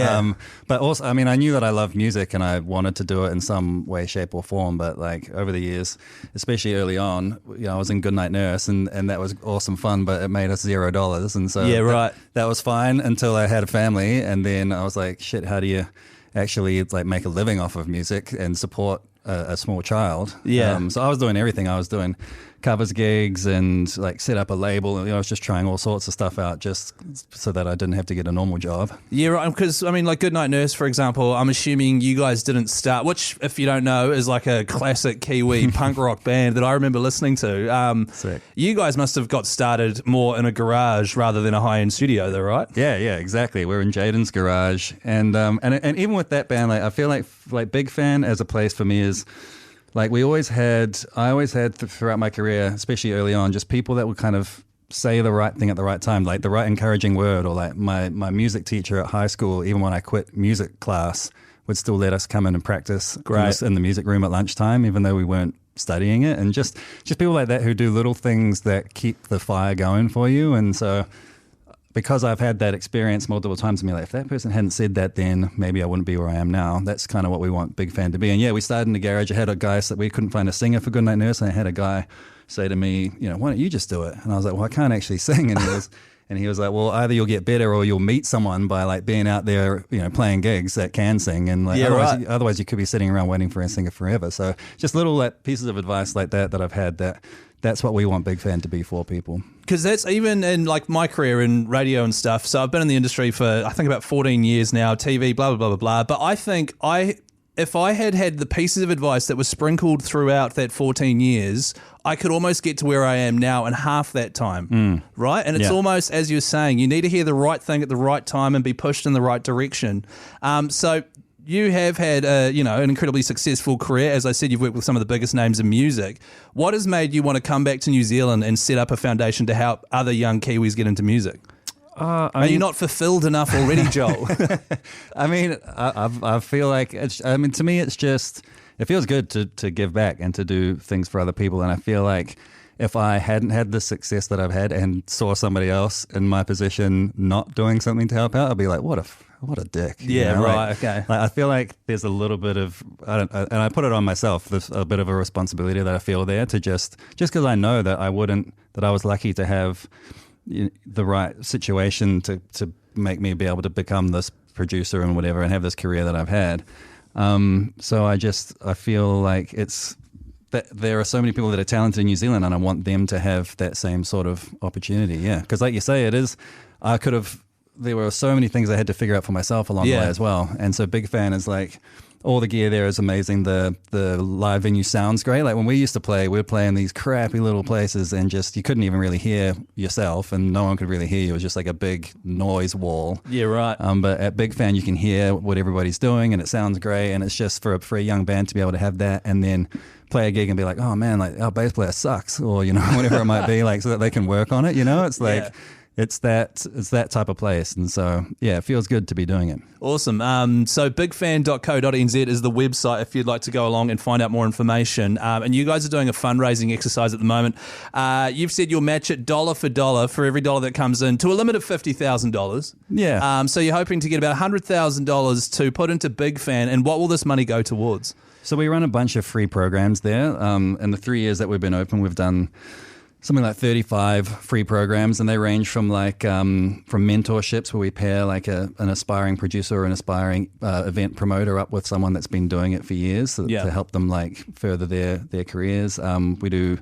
but also, I mean, I knew that I loved music and I wanted to do it in some way, shape, or form. But like over the years, especially early on, I was in Goodnight Nurse, and that was awesome fun, but it made us $0, and so that was fine until I had a family, and then I was like, shit, how do you actually like make a living off of music and support a small child? So I was doing everything. I was doing covers gigs and like set up a label, and I was just trying all sorts of stuff out just so that I didn't have to get a normal job. Yeah, right. Because I mean, like Goodnight Nurse, for example, I'm assuming you guys didn't start, which if you don't know is like a classic Kiwi punk rock band that I remember listening to. Sick. You guys must have got started more in a garage rather than a high-end studio though, right? Yeah, exactly. We're in Jaden's garage, and even with that band, like I feel like Big Fan as a place for me is like I always had throughout my career, especially early on, just people that would kind of say the right thing at the right time, like the right encouraging word, or like my music teacher at high school, even when I quit music class, would still let us come in and practice in the music room at lunchtime, even though we weren't studying it. And just people like that who do little things that keep the fire going for you. And so because I've had that experience multiple times, like, if that person hadn't said that, then maybe I wouldn't be where I am now. That's kind of what we want Big Fan to be. And yeah, we started in the garage. I had a guy that we couldn't find a singer for Goodnight Nurse, and I had a guy say to me, why don't you just do it? And I was like, well, I can't actually sing. And he was like, well, either you'll get better or you'll meet someone by like being out there, playing gigs that can sing. And like, otherwise you could be sitting around waiting for a singer forever. So just little like pieces of advice like that I've had that's what we want Big Fan to be for people. Because that's even in like my career in radio and stuff. So I've been in the industry for I think about 14 years now, TV, blah, blah, blah, blah, blah. But I think if I had the pieces of advice that was sprinkled throughout that 14 years, I could almost get to where I am now in half that time, right? And it's almost, as you're saying, you need to hear the right thing at the right time and be pushed in the right direction. So you have had an incredibly successful career. As I said, you've worked with some of the biggest names in music. What has made you want to come back to New Zealand and set up a foundation to help other young Kiwis get into music? Are you not fulfilled enough already, Joel? I mean, I feel like to me, it's just, it feels good to give back and to do things for other people. And I feel like if I hadn't had the success that I've had and saw somebody else in my position not doing something to help out, I'd be like, what a dick. Yeah, right, okay. Like, I feel like there's a little bit of, and I put it on myself, there's a bit of a responsibility that I feel there to just because I know that I was lucky to have the right situation to make me be able to become this producer and whatever and have this career that I've had. So I feel like it's that there are so many people that are talented in New Zealand, and I want them to have that same sort of opportunity. Yeah, because like you say, it is. I could have there were so many things I had to figure out for myself along the way as well. And so Big Fan is like, all the gear there is amazing. The live venue sounds great. Like when we used to play, we would play in these crappy little places and just, you couldn't even really hear yourself and no one could really hear you. It was just like a big noise wall. Yeah, right. But at Big Fan, you can hear what everybody's doing and it sounds great. And it's just for a young band to be able to have that and then play a gig and be like, oh man, like our bass player sucks, or, you know, whatever it might be, like, so that they can work on it, you know? It's like, it's that type of place. And so, yeah, it feels good to be doing it. Awesome. So bigfan.co.nz is the website if you'd like to go along and find out more information. And you guys are doing a fundraising exercise at the moment. You've said you'll match it dollar for dollar for every dollar that comes in to a limit of $50,000. Yeah. So you're hoping to get about $100,000 to put into Big Fan. And what will this money go towards? So we run a bunch of free programs there. In the 3 years that we've been open, we've done something like 35 free programs, and they range from like from mentorships where we pair like an aspiring producer or an aspiring event promoter up with someone that's been doing it for years to help them like further their careers. We do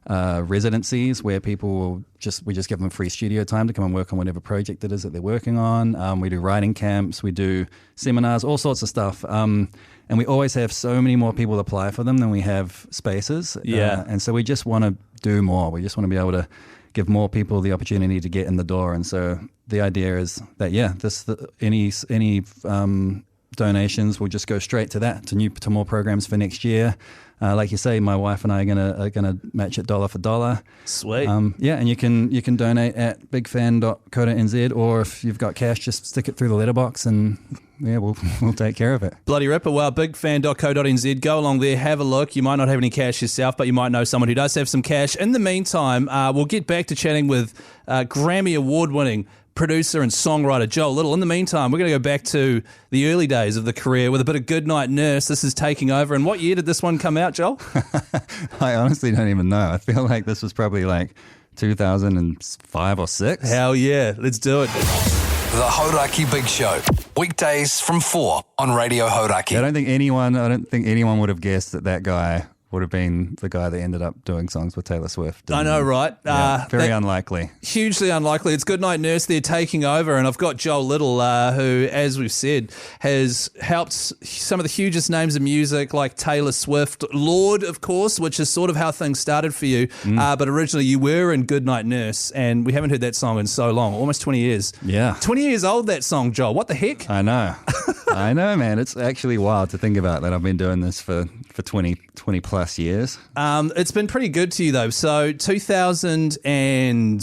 residencies where people will we just give them free studio time to come and work on whatever project it is that they're working on. We do writing camps, we do seminars, all sorts of stuff. And we always have so many more people apply for them than we have spaces. And so we just want to do more. We just want to be able to give more people the opportunity to get in the door. And so the idea is that, any donations will just go straight to that, to more programs for next year. Like you say, my wife and I are gonna match it dollar for dollar. Sweet. And you can donate at bigfan.co.nz, or if you've got cash, just stick it through the letterbox and we'll take care of it. Bloody ripper. Well, bigfan.co.nz. Go along there, have a look. You might not have any cash yourself, but you might know someone who does have some cash. In the meantime, we'll get back to chatting with Grammy award-winning producer and songwriter Joel Little. In the meantime, we're going to go back to the early days of the career with a bit of Goodnight Nurse. This is taking over. And what year did this one come out, Joel? I honestly don't even know. I feel like this was probably like 2005 or 6. Hell yeah. Let's do it. The Hauraki Big Show. Weekdays from 4 on Radio Hauraki. I don't think anyone would have guessed that guy would have been the guy that ended up doing songs with Taylor Swift. I know, right? Very unlikely. Hugely unlikely. It's Goodnight Nurse. They're taking over, and I've got Joel Little, who, as we've said, has helped some of the hugest names of music like Taylor Swift, Lord, of course, which is sort of how things started for you. But originally you were in Goodnight Nurse, and we haven't heard that song in so long, almost 20 years. Yeah. 20 years old, that song, Joel. What the heck? I know. I know, man. It's actually wild to think about that I've been doing this for 20 plus years. It's been pretty good to you, though. So 2010,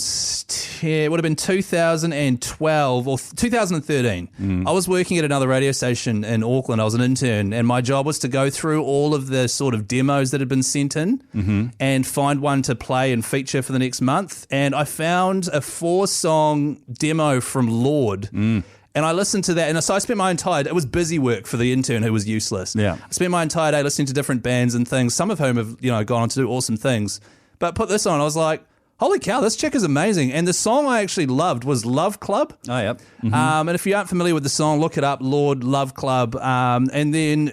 it would have been 2012 or 2013. I was working at another radio station in Auckland. I was an intern, and my job was to go through all of the sort of demos that had been sent in and find one to play and feature for the next month. And I found a 4-song demo from Lord. And I listened to that, and so I spent my entire day, it was busy work for the intern who was useless. Yeah. I spent my entire day listening to different bands and things, some of whom have, gone on to do awesome things. But put this on, I was like, holy cow, this chick is amazing. And the song I actually loved was Love Club. Oh, yep. And if you aren't familiar with the song, look it up, Lord, Love Club. And then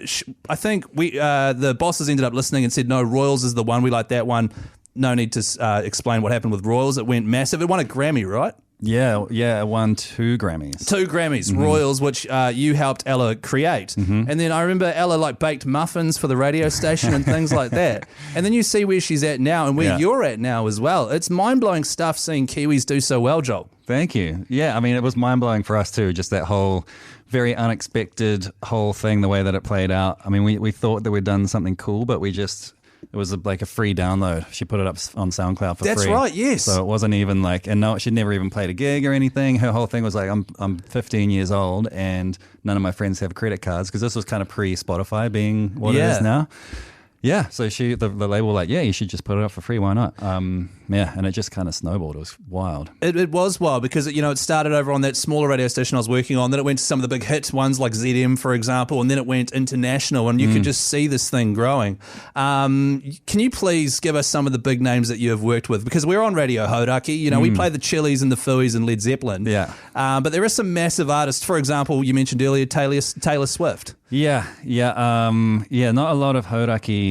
I think the bosses ended up listening and said, no, Royals is the one. We like that one. No need to explain what happened with Royals. It went massive. It won a Grammy, right? Yeah, it won 2 Grammys. 2 Grammys, Royals, which you helped Ella create. And then I remember Ella baked muffins for the radio station and things like that. And then you see where she's at now and where you're at now as well. It's mind-blowing stuff seeing Kiwis do so well, Joel. Thank you. Yeah, I mean, it was mind-blowing for us too, just that whole very unexpected whole thing, the way that it played out. I mean, we thought that we'd done something cool, but it was like a free download. She put it up on SoundCloud for free. That's right, yes. So it wasn't even she'd never even played a gig or anything. Her whole thing was like, I'm 15 years old and none of my friends have credit cards, because this was kind of pre-Spotify being what it is now. Yeah, so the label were like, yeah, you should just put it up for free. Why not? And it just kind of snowballed. It was wild. It was wild because, it started over on that smaller radio station I was working on. Then it went to some of the big hit ones like ZM, for example, and then it went international, and you could just see this thing growing. Can you please give us some of the big names that you have worked with? Because we're on Radio Hauraki. We play the Chili's and the Fooey's and Led Zeppelin. Yeah. But there are some massive artists. For example, you mentioned earlier Taylor Swift. Yeah. Not a lot of Hauraki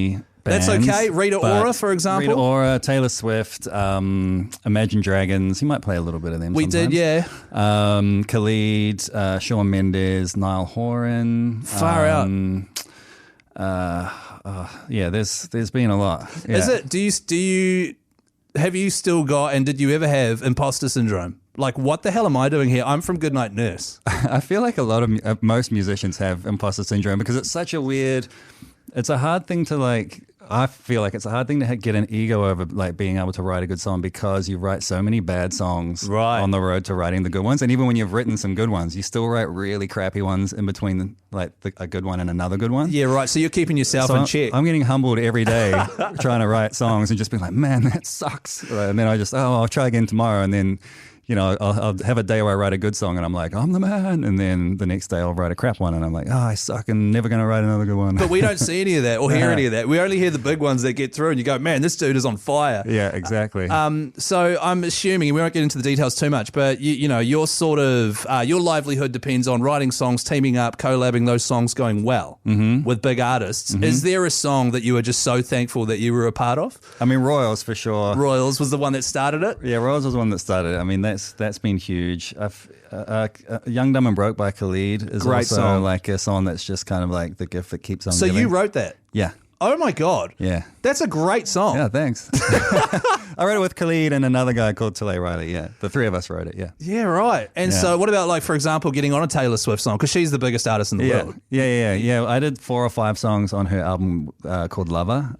bands. That's okay. Rita but Ora, for example. Rita Ora, Taylor Swift, Imagine Dragons. You might play a little bit of them. We sometimes. did, yeah. Khalid, Shawn Mendes, Niall Horan. Far out. Yeah, there's been a lot. Yeah. Is it? Do you have you still got, and did you ever have imposter syndrome? Like, what the hell am I doing here? I'm from Goodnight Nurse. I feel like most musicians have imposter syndrome because it's such a weird. It's a hard thing to like. I feel like it's a hard thing to get an ego over, like being able to write a good song because you write so many bad songs on the road to writing the good ones. And even when you've written some good ones, you still write really crappy ones in between a good one and another good one. Yeah, right. So you're keeping yourself in check. I'm getting humbled every day trying to write songs and just being like, man, that sucks. Right? And then I just, I'll try again tomorrow. And then, you know, I'll have a day where I write a good song and I'm like, I'm the man. And then the next day I'll write a crap one and I'm like, I suck and never going to write another good one. But we don't see any of that or hear any of that. We only hear the big ones that get through and you go, man, this dude is on fire. Yeah, exactly. So I'm assuming, and we won't get into the details too much, but you know, your sort of, your livelihood depends on writing songs, teaming up, collabing those songs going well with big artists. Is there a song that you are just so thankful that you were a part of? I mean, Royals for sure. Royals was the one that started it? Yeah, Royals was the one that started it. I mean, that's been huge. Young, Dumb and Broke by Khalid is Great also song. like a song that's just kind of like the gift that keeps on So giving. you wrote that? Yeah. Oh my God. Yeah. That's a great song. Yeah, thanks. I wrote it with Khalid and another guy called Tale Riley. Yeah. The three of us wrote it. Yeah. Yeah, right. And so what about, like, for example, getting on a Taylor Swift song? Because she's the biggest artist in the world. Yeah. I did 4 or 5 songs on her album called Lover.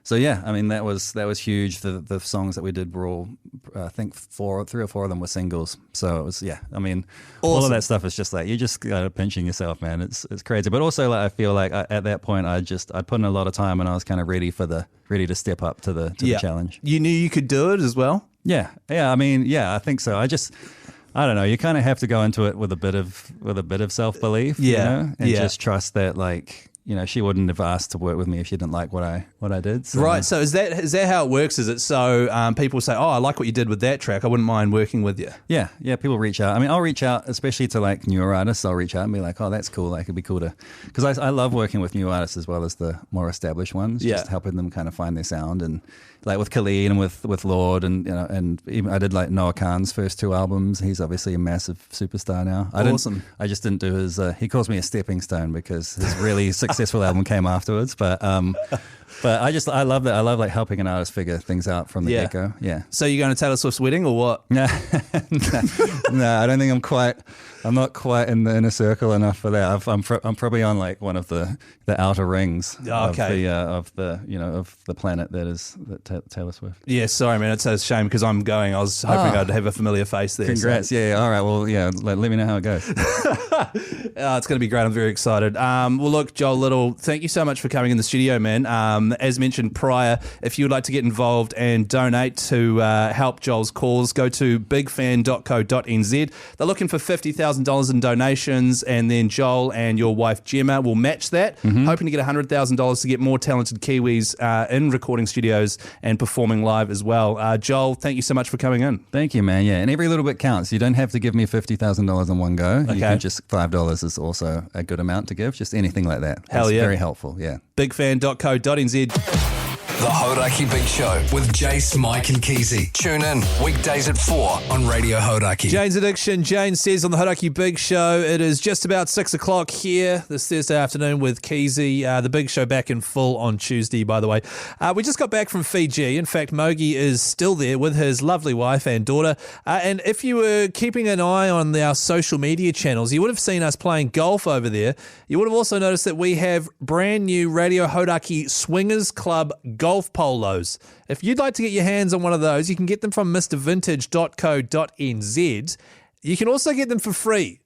So yeah, I mean that was huge. The songs that we did were all, I think 3 or 4 of them were singles. So it was I mean, all of that stuff is just like you just pinching yourself, man. It's crazy. But also like I feel like at that point I put in a lot of time and I was kind of ready to step up to the challenge. You knew you could do it as well? Yeah. I mean, I think so. I don't know. You kind of have to go into it with a bit of self-belief, you know, and just trust that, like, you know, she wouldn't have asked to work with me if she didn't like what I did. So. Right. So is that how it works? Is it so people say, oh, I like what you did with that track. I wouldn't mind working with you. Yeah. People reach out. I mean, I'll reach out, especially to like newer artists. I'll reach out and be like, oh, that's cool. Like, it'd be cool to, because I love working with new artists as well as the more established ones. Just helping them kind of find their sound. And like with Khalid and with Lord and, you know, and even I did like Noah Khan's first 2 albums. He's obviously a massive superstar now. I just didn't do his, he calls me a stepping stone because his really successful album came afterwards. But I love that. I love like helping an artist figure things out from the get-go. Yeah. So you're going to Taylor Swift's wedding or what? No, I don't think I'm not quite in the inner circle enough for that. I'm probably on like one of the outer rings of the planet that Taylor Swift. Yeah, sorry, man. It's a shame because I'm going. I was hoping I'd have a familiar face there. Congrats. So. Yeah. All right. Well, yeah. Let me know how it goes. It's going to be great. I'm very excited. Well, look, Joel Little, thank you so much for coming in the studio, man. As mentioned prior, if you would like to get involved and donate to help Joel's cause, go to bigfan.co.nz. They're looking for $50,000 in donations, and then Joel and your wife Gemma will match that, hoping to get $100,000 to get more talented Kiwis in recording studios and performing live as well. Joel, thank you so much for coming in. Thank you, man. Yeah, and every little bit counts. You don't have to give me $50,000 in one go. Okay. You can just $5 is also a good amount to give. Just anything like that. Hell yeah. Very helpful. Yeah. Bigfan.co.nz. The Hauraki Big Show with Jase, Mike and Keyzie. Tune in weekdays at 4 on Radio Hauraki. Jane's Addiction. Jane says on the Hauraki Big Show, it is just about 6 o'clock here this Thursday afternoon with Keyzie. The Big Show back in full on Tuesday, by the way. We just got back from Fiji. In fact, Mogi is still there with his lovely wife and daughter. And if you were keeping an eye on our social media channels, you would have seen us playing golf over there. You would have also noticed that we have brand new Radio Hauraki Swingers Club golf polos. If you'd like to get your hands on one of those, you can get them from mrvintage.co.nz. You can also get them for free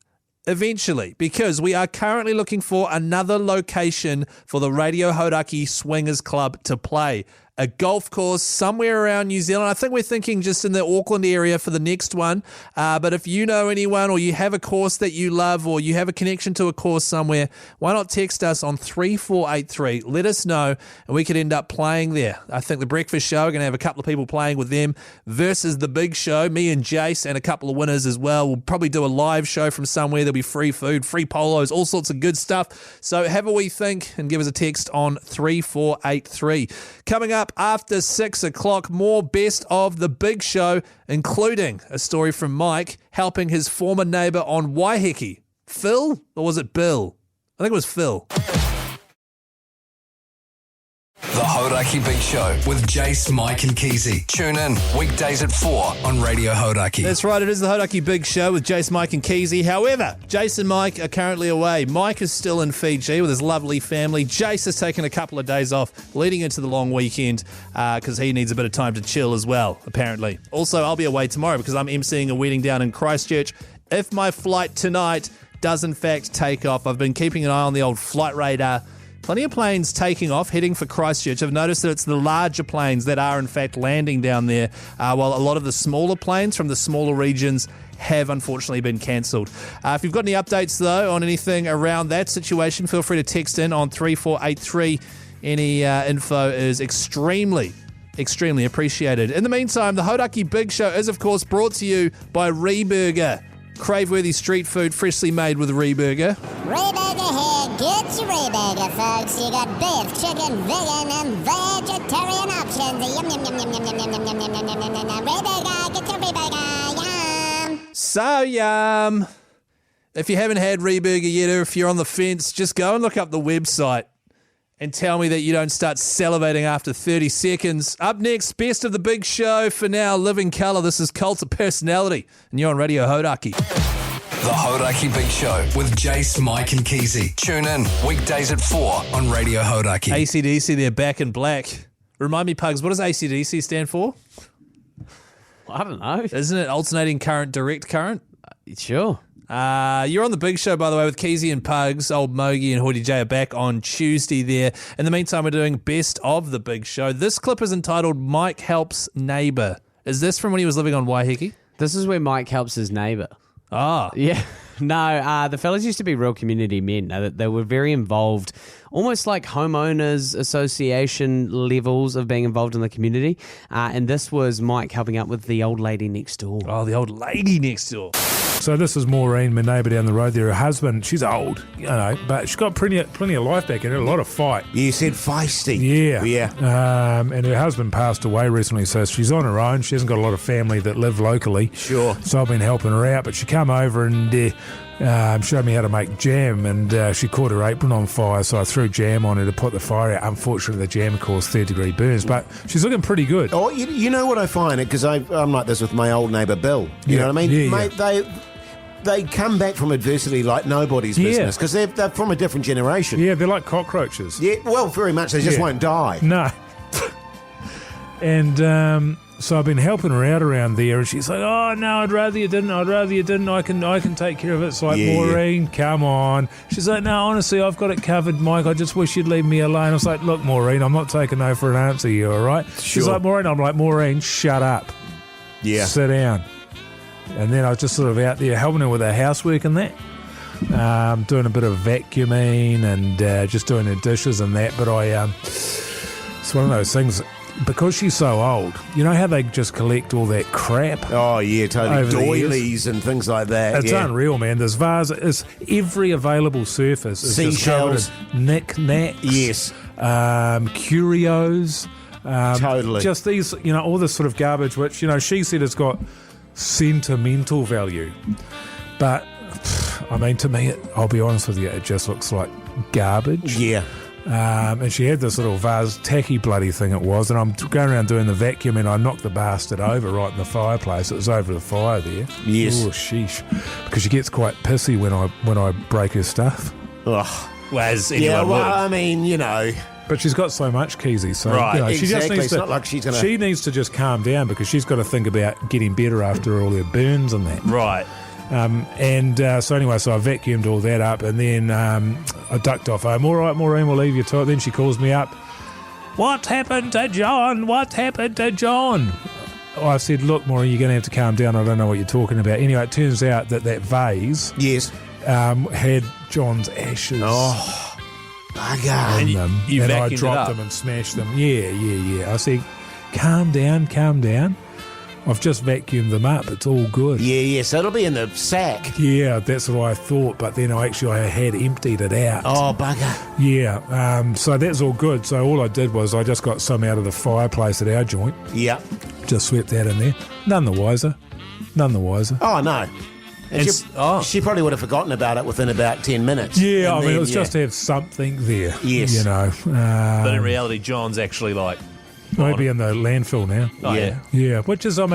eventually, because we are currently looking for another location for the Radio Hauraki Swingers Club to play. a golf course somewhere around New Zealand. I think we're thinking just in the Auckland area for the next one. But if you know anyone or you have a course that you love or you have a connection to a course somewhere, why not text us on 3483? Let us know and we could end up playing there. I think the Breakfast Show are going to have a couple of people playing with them versus the Big Show, me and Jase and a couple of winners as well. We'll probably do a live show from somewhere. There'll be free food, free polos, all sorts of good stuff. So have a wee think and give us a text on 3483. Coming up after 6 o'clock, more best of the Big Show, including a story from Mike helping his former neighbour on Waiheke. Phil? Or was it Bill? I think it was Phil. The Hauraki Big Show with Jase, Mike and Keyzie. Tune in weekdays at 4 on Radio Hauraki. That's right, it is the Hauraki Big Show with Jase, Mike and Keyzie. However, Jase and Mike are currently away. Mike is still in Fiji with his lovely family. Jase has taken a couple of days off leading into the long weekend because he needs a bit of time to chill as well, apparently. Also, I'll be away tomorrow because I'm emceeing a wedding down in Christchurch. If my flight tonight does in fact take off, I've been keeping an eye on the old flight radar. Plenty of planes taking off, heading for Christchurch. I've noticed that it's the larger planes that are, in fact, landing down there, while a lot of the smaller planes from the smaller regions have unfortunately been cancelled. If you've got any updates, though, on anything around that situation, feel free to text in on 3483. Any info is extremely appreciated. In the meantime, the Hauraki Big Show is, of course, brought to you by Reburger. Crave-worthy street food freshly made with Reburger. Reburger here, get your Reburger, folks. You got beef, chicken, vegan, and vegetarian options. Yum, yum, yum, yum, yum, yum, yum, yum, yum, yum, yum, yum, yum. Reburger, get your Reburger, yum. So yum. If you haven't had Reburger yet, or if you're on the fence, just go and look up the website and tell me that you don't start salivating after 30 seconds. Up next, best of the Big Show. For now, Living Colour. This is Cult of Personality, and you're on Radio Hauraki. The Hauraki Big Show with Jase, Mike and Keyzie. Tune in weekdays at 4 on Radio Hauraki. AC/DC, they're back in black. Remind me, Pugs, what does AC/DC stand for? I don't know. Isn't it alternating current, direct current? Sure. You're on the Big Show, by the way, with Keyzie and Pugs. Old Mogi and Hoyte J are back on Tuesday there. In the meantime, we're doing Best of the Big Show. This clip is entitled Mike Helps Neighbour. Is this from when he was living on Waiheke? This is where Mike helps his neighbour. Ah. Yeah. No, the fellas used to be real community men. They were very involved, almost like homeowners association levels of being involved in the community. And this was Mike helping out with the old lady next door. Oh, the old lady next door. So this is Maureen, my neighbour down the road there. Her husband, she's old, but she's got plenty of life back in her, a lot of fight. You said feisty. Yeah. And her husband passed away recently, so she's on her own. She hasn't got a lot of family that live locally. Sure. So I've been helping her out, but she come over and showed me how to make jam, and she caught her apron on fire, so I threw jam on her to put the fire out. Unfortunately, the jam caused third-degree burns, but she's looking pretty good. Oh, you know what I find? Because I'm like this with my old neighbour Bill. You know what I mean? Yeah, Mate, they come back from adversity like nobody's business because they're from a different generation. Yeah, they're like cockroaches. Yeah, well, very much. They just won't die. No. And so I've been helping her out around there, and she's like, "Oh no, I'd rather you didn't. I can take care of it." It's like, Maureen, come on. She's like, "No, honestly, I've got it covered, Mike. I just wish you'd leave me alone." I was like, "Look, Maureen, I'm not taking no for an answer. You all right?" She's like, "Maureen," I'm like, "Maureen, shut up. Yeah, sit down." And then I was just sort of out there helping her with her housework and that, doing a bit of vacuuming and just doing her dishes and that. But it's one of those things, because she's so old, you know how they just collect all that crap? Oh, yeah, totally. Doilies and things like that. It's unreal, man. There's vases, every available surface is just covered in knick-knacks. Yes. Curios. Totally. Just these, all this sort of garbage, which, she said has got sentimental value, but I mean, to me, I'll be honest with you, it just looks like garbage. Yeah. And she had this little vase, tacky bloody thing it was, and I'm going around doing the vacuum, and I knocked the bastard over right in the fireplace. It was over the fire there. Yes. Oh, sheesh. Because she gets quite pissy when I break her stuff. Ugh. Well, as anyone would. I mean, But she's got so much, Keyzie. So right, she just needs it's not like she's going to... She needs to just calm down, because she's got to think about getting better after all her burns and that. Right. So anyway, so I vacuumed all that up, and then I ducked off home. All right, Maureen, we'll leave you to it. Then she calls me up. what happened to John? What happened to John? I said, look, Maury, you're going to have to calm down. I don't know what you're talking about. Anyway, it turns out that vase had John's ashes. Oh, bugger. And you and I vacuumed it dropped up. them and smashed them. Yeah. I said, calm down. I've just vacuumed them up. It's all good. Yeah, so it'll be in the sack. Yeah, that's what I thought, but then I had emptied it out. Oh, bugger. Yeah, so that's all good. So all I did was I just got some out of the fireplace at our joint. Yeah. Just swept that in there. None the wiser. Oh, no. And she probably would have forgotten about it within about 10 minutes. Yeah, it was just to have something there. Yes. You know. But in reality, John's actually like... Maybe in the landfill now. Oh, yeah. Yeah, which is, 6 of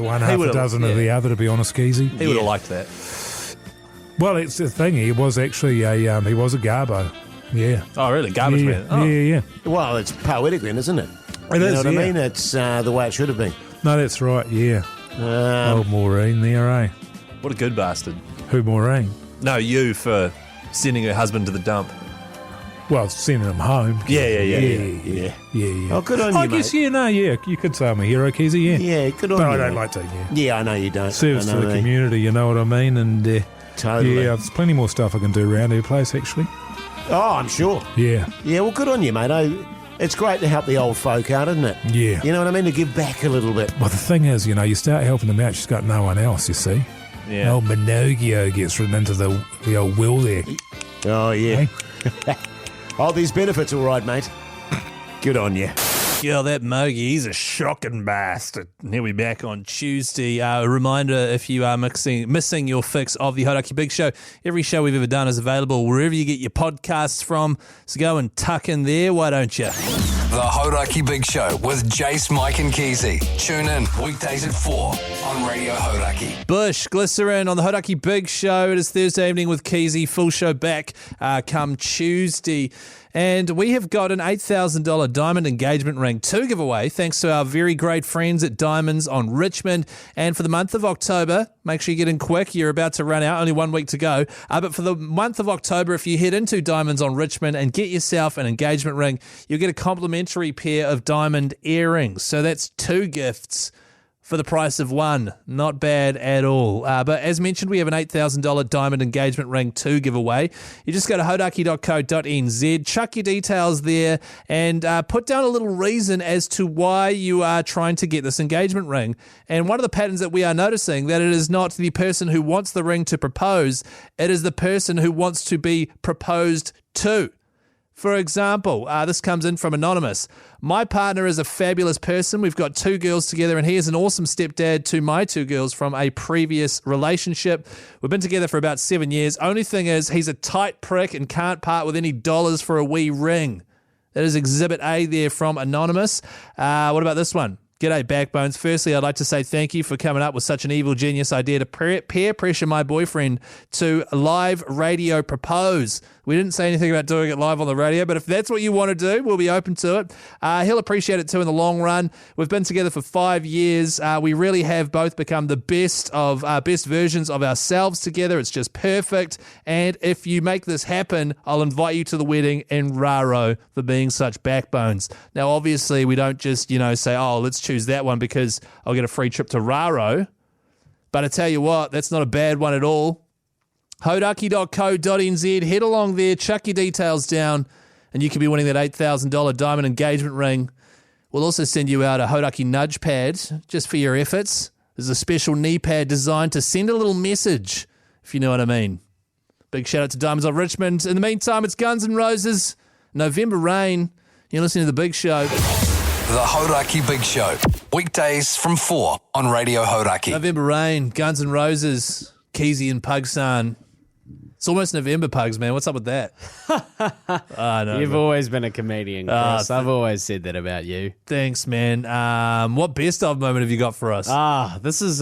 one, half a dozen of the other, to be honest, Keyzie. He would have liked that. Well, it's the thing. He was actually he was a garbo. Yeah. Oh, really? Garbage man? Oh. Yeah. Well, it's poetic then, isn't it? It is, You know what I yeah. mean? It's the way it should have been. No, that's right, yeah. Old Maureen there, eh? What a good bastard. Who, Maureen? No, you for sending her husband to the dump. Well, sending him home. Yeah. Oh, good on you, I guess, mate. you could say I'm a hero, Keyzie, yeah. Yeah, good on But you. I don't mate. like to, yeah. Yeah, I know you don't. Service I to know the me. community, you know what I mean? And Totally. yeah, there's plenty more stuff I can do around her place, actually. Oh, I'm sure. Yeah. Yeah, well, good on you, mate. It's great to help the old folk out, isn't it? Yeah. You know what I mean? To give back a little bit. Well, the thing is, you start helping them out, she's got no one else, you see. Yeah. Old Minogue gets written into the old will there. Oh, yeah. Hey? Oh, these benefits all right, mate. Good on you. Yeah, that Mogi, he's a shocking bastard. And he'll be back on Tuesday. A reminder, if you are missing your fix of the Hauraki Big Show, every show we've ever done is available wherever you get your podcasts from. So go and tuck in there, why don't you? The Hauraki Big Show with Jase, Mike and Keyzie. Tune in weekdays at 4 on Radio Hauraki. Bush, Glycerin on the Hauraki Big Show. It is Thursday evening with Keyzie. Full show back come Tuesday. And we have got an $8,000 diamond engagement ring to give away thanks to our very great friends at Diamonds on Richmond. And for the month of October, make sure you get in quick. You're about to run out, only 1 week to go. But for the month of October, if you head into Diamonds on Richmond and get yourself an engagement ring, you'll get a complimentary pair of diamond earrings. So that's 2 gifts for the price of 1. Not bad at all. But as mentioned, we have an $8,000 diamond engagement ring to give away. You just go to hauraki.co.nz, chuck your details there, and put down a little reason as to why you are trying to get this engagement ring. And one of the patterns that we are noticing, that it is not the person who wants the ring to propose, it is the person who wants to be proposed to. For example, this comes in from Anonymous. My partner is a fabulous person. We've got 2 girls together, and he is an awesome stepdad to my 2 girls from a previous relationship. We've been together for about 7 years. Only thing is, he's a tight prick and can't part with any dollars for a wee ring. That is Exhibit A there from Anonymous. What about this one? G'day, Backbones. Firstly, I'd like to say thank you for coming up with such an evil genius idea to peer pressure my boyfriend to live radio propose. We didn't say anything about doing it live on the radio, but if that's what you want to do, we'll be open to it. He'll appreciate it too in the long run. We've been together for 5 years. We really have both become the best versions of ourselves together. It's just perfect. And if you make this happen, I'll invite you to the wedding in Raro for being such backbones. Now, obviously, we don't just, say, oh, let's choose that one because I'll get a free trip to Raro. But I tell you what, that's not a bad one at all. Hauraki.co.nz, head along there, chuck your details down, and you could be winning that $8,000 diamond engagement ring. We'll also send you out a Hauraki nudge pad just for your efforts. There's a special knee pad designed to send a little message, if you know what I mean. Big shout out to Diamonds of Richmond. In the meantime, it's Guns N' Roses, November Rain. You're listening to The Big Show. The Hauraki Big Show. Weekdays from 4 on Radio Hauraki. November Rain, Guns N' Roses, Keyzie and Pugsan. It's almost November, Pugs, man. What's up with that? No, You've always been a comedian, Chris. I've always said that about you. Thanks, man. What best of moment have you got for us? This is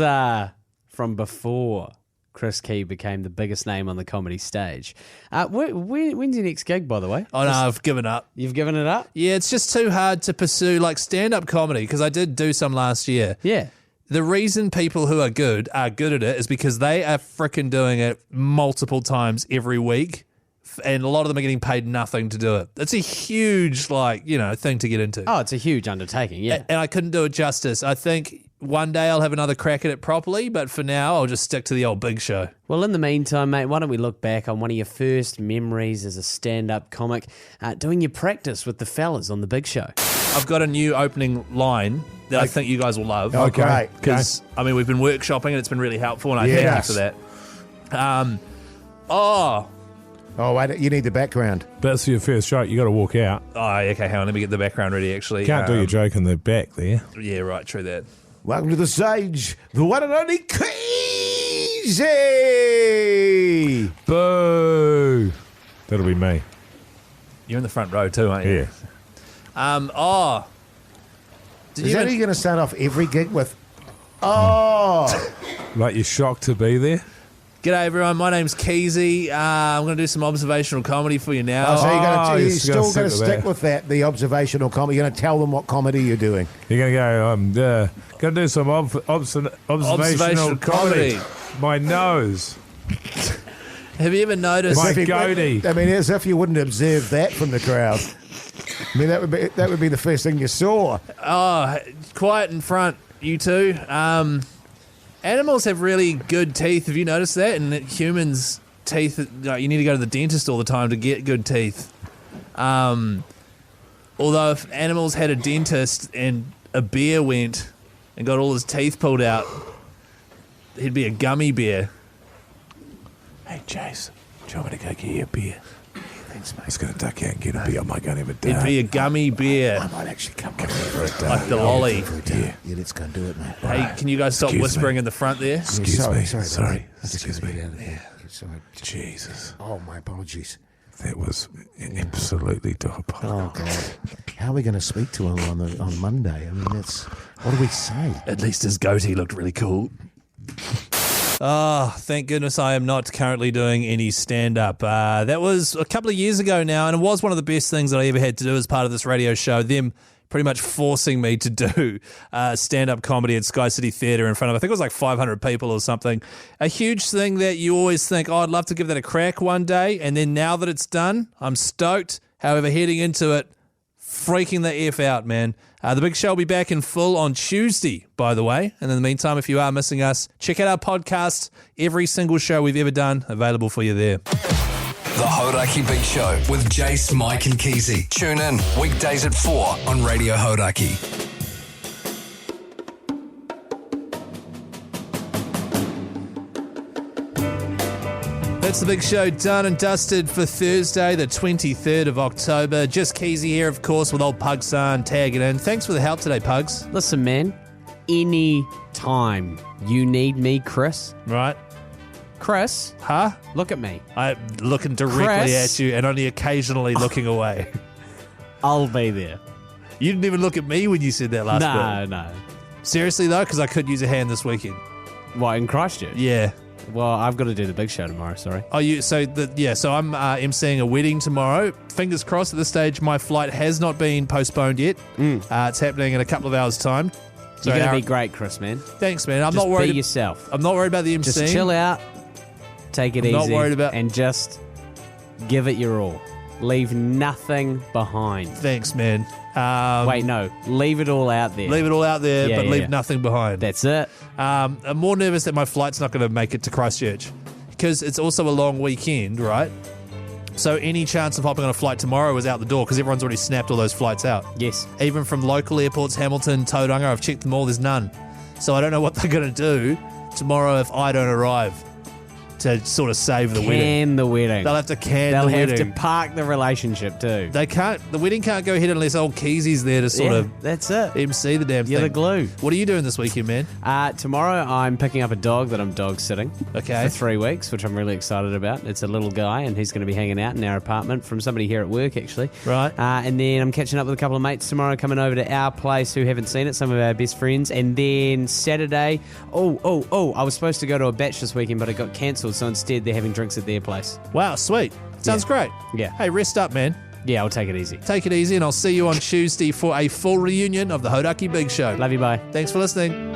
from before Chris Key became the biggest name on the comedy stage. When's your next gig, by the way? Oh, no, I've given up. You've given it up? Yeah, it's just too hard to pursue like stand-up comedy because I did do some last year. Yeah. The reason people who are good at it is because they are frickin' doing it multiple times every week and a lot of them are getting paid nothing to do it. It's a huge, thing to get into. Oh, it's a huge undertaking, yeah. And I couldn't do it justice. I think one day I'll have another crack at it properly, but for now I'll just stick to the old Big Show. Well, in the meantime, mate, why don't we look back on one of your first memories as a stand-up comic, doing your practice with the fellas on the Big Show. I've got a new opening line that I think you guys will love. Okay. Because, we've been workshopping and it's been really helpful, and I thank you for that. Oh, wait, you need the background. That's your first shot. You got to walk out. Oh, okay, hang on. Let me get the background ready, actually. Can't do your joke in the back there. Yeah, right, true that. Welcome to the stage, the one and only Keyzie! Boo! That'll be me. You're in the front row too, aren't you? Yeah. Is that how you're going to start off every gig with, oh? Like you're shocked to be there? G'day, everyone. My name's Keyzie. I'm going to do some observational comedy for you now. So you're still going to stick with that, the observational comedy. You're going to tell them what comedy you're doing. You're going to go, going to do some observational comedy. My nose. Have you ever noticed... My goatee. As if you wouldn't observe that from the crowd. That would be the first thing you saw. Oh, quiet in front, you two. Animals have really good teeth. Have you noticed that? And humans' teeth, you need to go to the dentist all the time to get good teeth. Although if animals had a dentist and a bear went and got all his teeth pulled out, he'd be a gummy bear. Hey, Jason, do you want me to go get you a beer? Thanks, mate. I was going to duck out and get a beer. I might go and have a day. It'd be a gummy bear. I might actually come here for a day. Like the lolly. Yeah, let's go and do it, mate. Hey, can you guys stop whispering in the front there? Excuse me. Sorry. Excuse me. Sorry. Jesus. Oh, my apologies. That was absolutely diabolical. Oh, God. How are we going to speak to him on Monday? What do we say? At least his goatee looked really cool. Oh, thank goodness I am not currently doing any stand-up. That was a couple of years ago now, and it was one of the best things that I ever had to do as part of this radio show, them pretty much forcing me to do stand-up comedy at Sky City Theatre in front of, I think it was like 500 people or something. A huge thing that you always think, I'd love to give that a crack one day, and then now that it's done, I'm stoked. However, heading into it, freaking the F out, man. The Big Show will be back in full on Tuesday, by the way. And in the meantime, if you are missing us, check out our podcast. Every single show we've ever done, available for you there. The Hauraki Big Show with Jase, Mike and Keyzie. Tune in weekdays at 4 on Radio Hauraki. That's the Big Show done and dusted for Thursday, the 23rd of October. Just Keyzie here, of course, with old Pugsan tagging in. Thanks for the help today, Pugs. Listen, man, any time you need me, Chris. Right. Chris? Huh? Look at me. I'm looking directly Chris, at you and only occasionally looking away. I'll be there. You didn't even look at me when you said that last bit. No. Seriously, though, because I could use a hand this weekend. What, in Christchurch? Yeah. Well, I've got to do the Big Show tomorrow, sorry. Oh, so I'm emceeing a wedding tomorrow. Fingers crossed at this stage, my flight has not been postponed yet. It's happening in a couple of hours' time. So you're going to be great, Chris, man. Thanks, man. I'm just not worried. Be yourself. I'm not worried about the emceeing. Just chill out, take it easy, not worried about... and just give it your all. Leave nothing behind. Thanks, man. Wait, no. Leave it all out there. Leave it all out there, but leave nothing behind. That's it. I'm more nervous that my flight's not going to make it to Christchurch because it's also a long weekend, right? So any chance of hopping on a flight tomorrow is out the door because everyone's already snapped all those flights out. Yes. Even from local airports, Hamilton, Tauranga, I've checked them all, there's none. So I don't know what they're going to do tomorrow if I don't arrive to sort of save the wedding. Can the wedding. They'll have to can the wedding. They'll have to park the relationship too. They can't. The wedding can't go ahead unless old Keyzie's there to sort of that's it. MC the damn thing. You're the glue. What are you doing this weekend, man? Tomorrow I'm picking up a dog that I'm dog sitting for 3 weeks, which I'm really excited about. It's a little guy and he's going to be hanging out in our apartment from somebody here at work actually. Right. And then I'm catching up with a couple of mates tomorrow coming over to our place who haven't seen it, some of our best friends. And then Saturday, I was supposed to go to a batch this weekend but it got cancelled, so instead they're having drinks at their place. Wow, sweet. Sounds great. Yeah. Hey, rest up, man. Yeah, I'll take it easy. Take it easy, and I'll see you on Tuesday for a full reunion of the Hauraki Big Show. Love you, bye. Thanks for listening.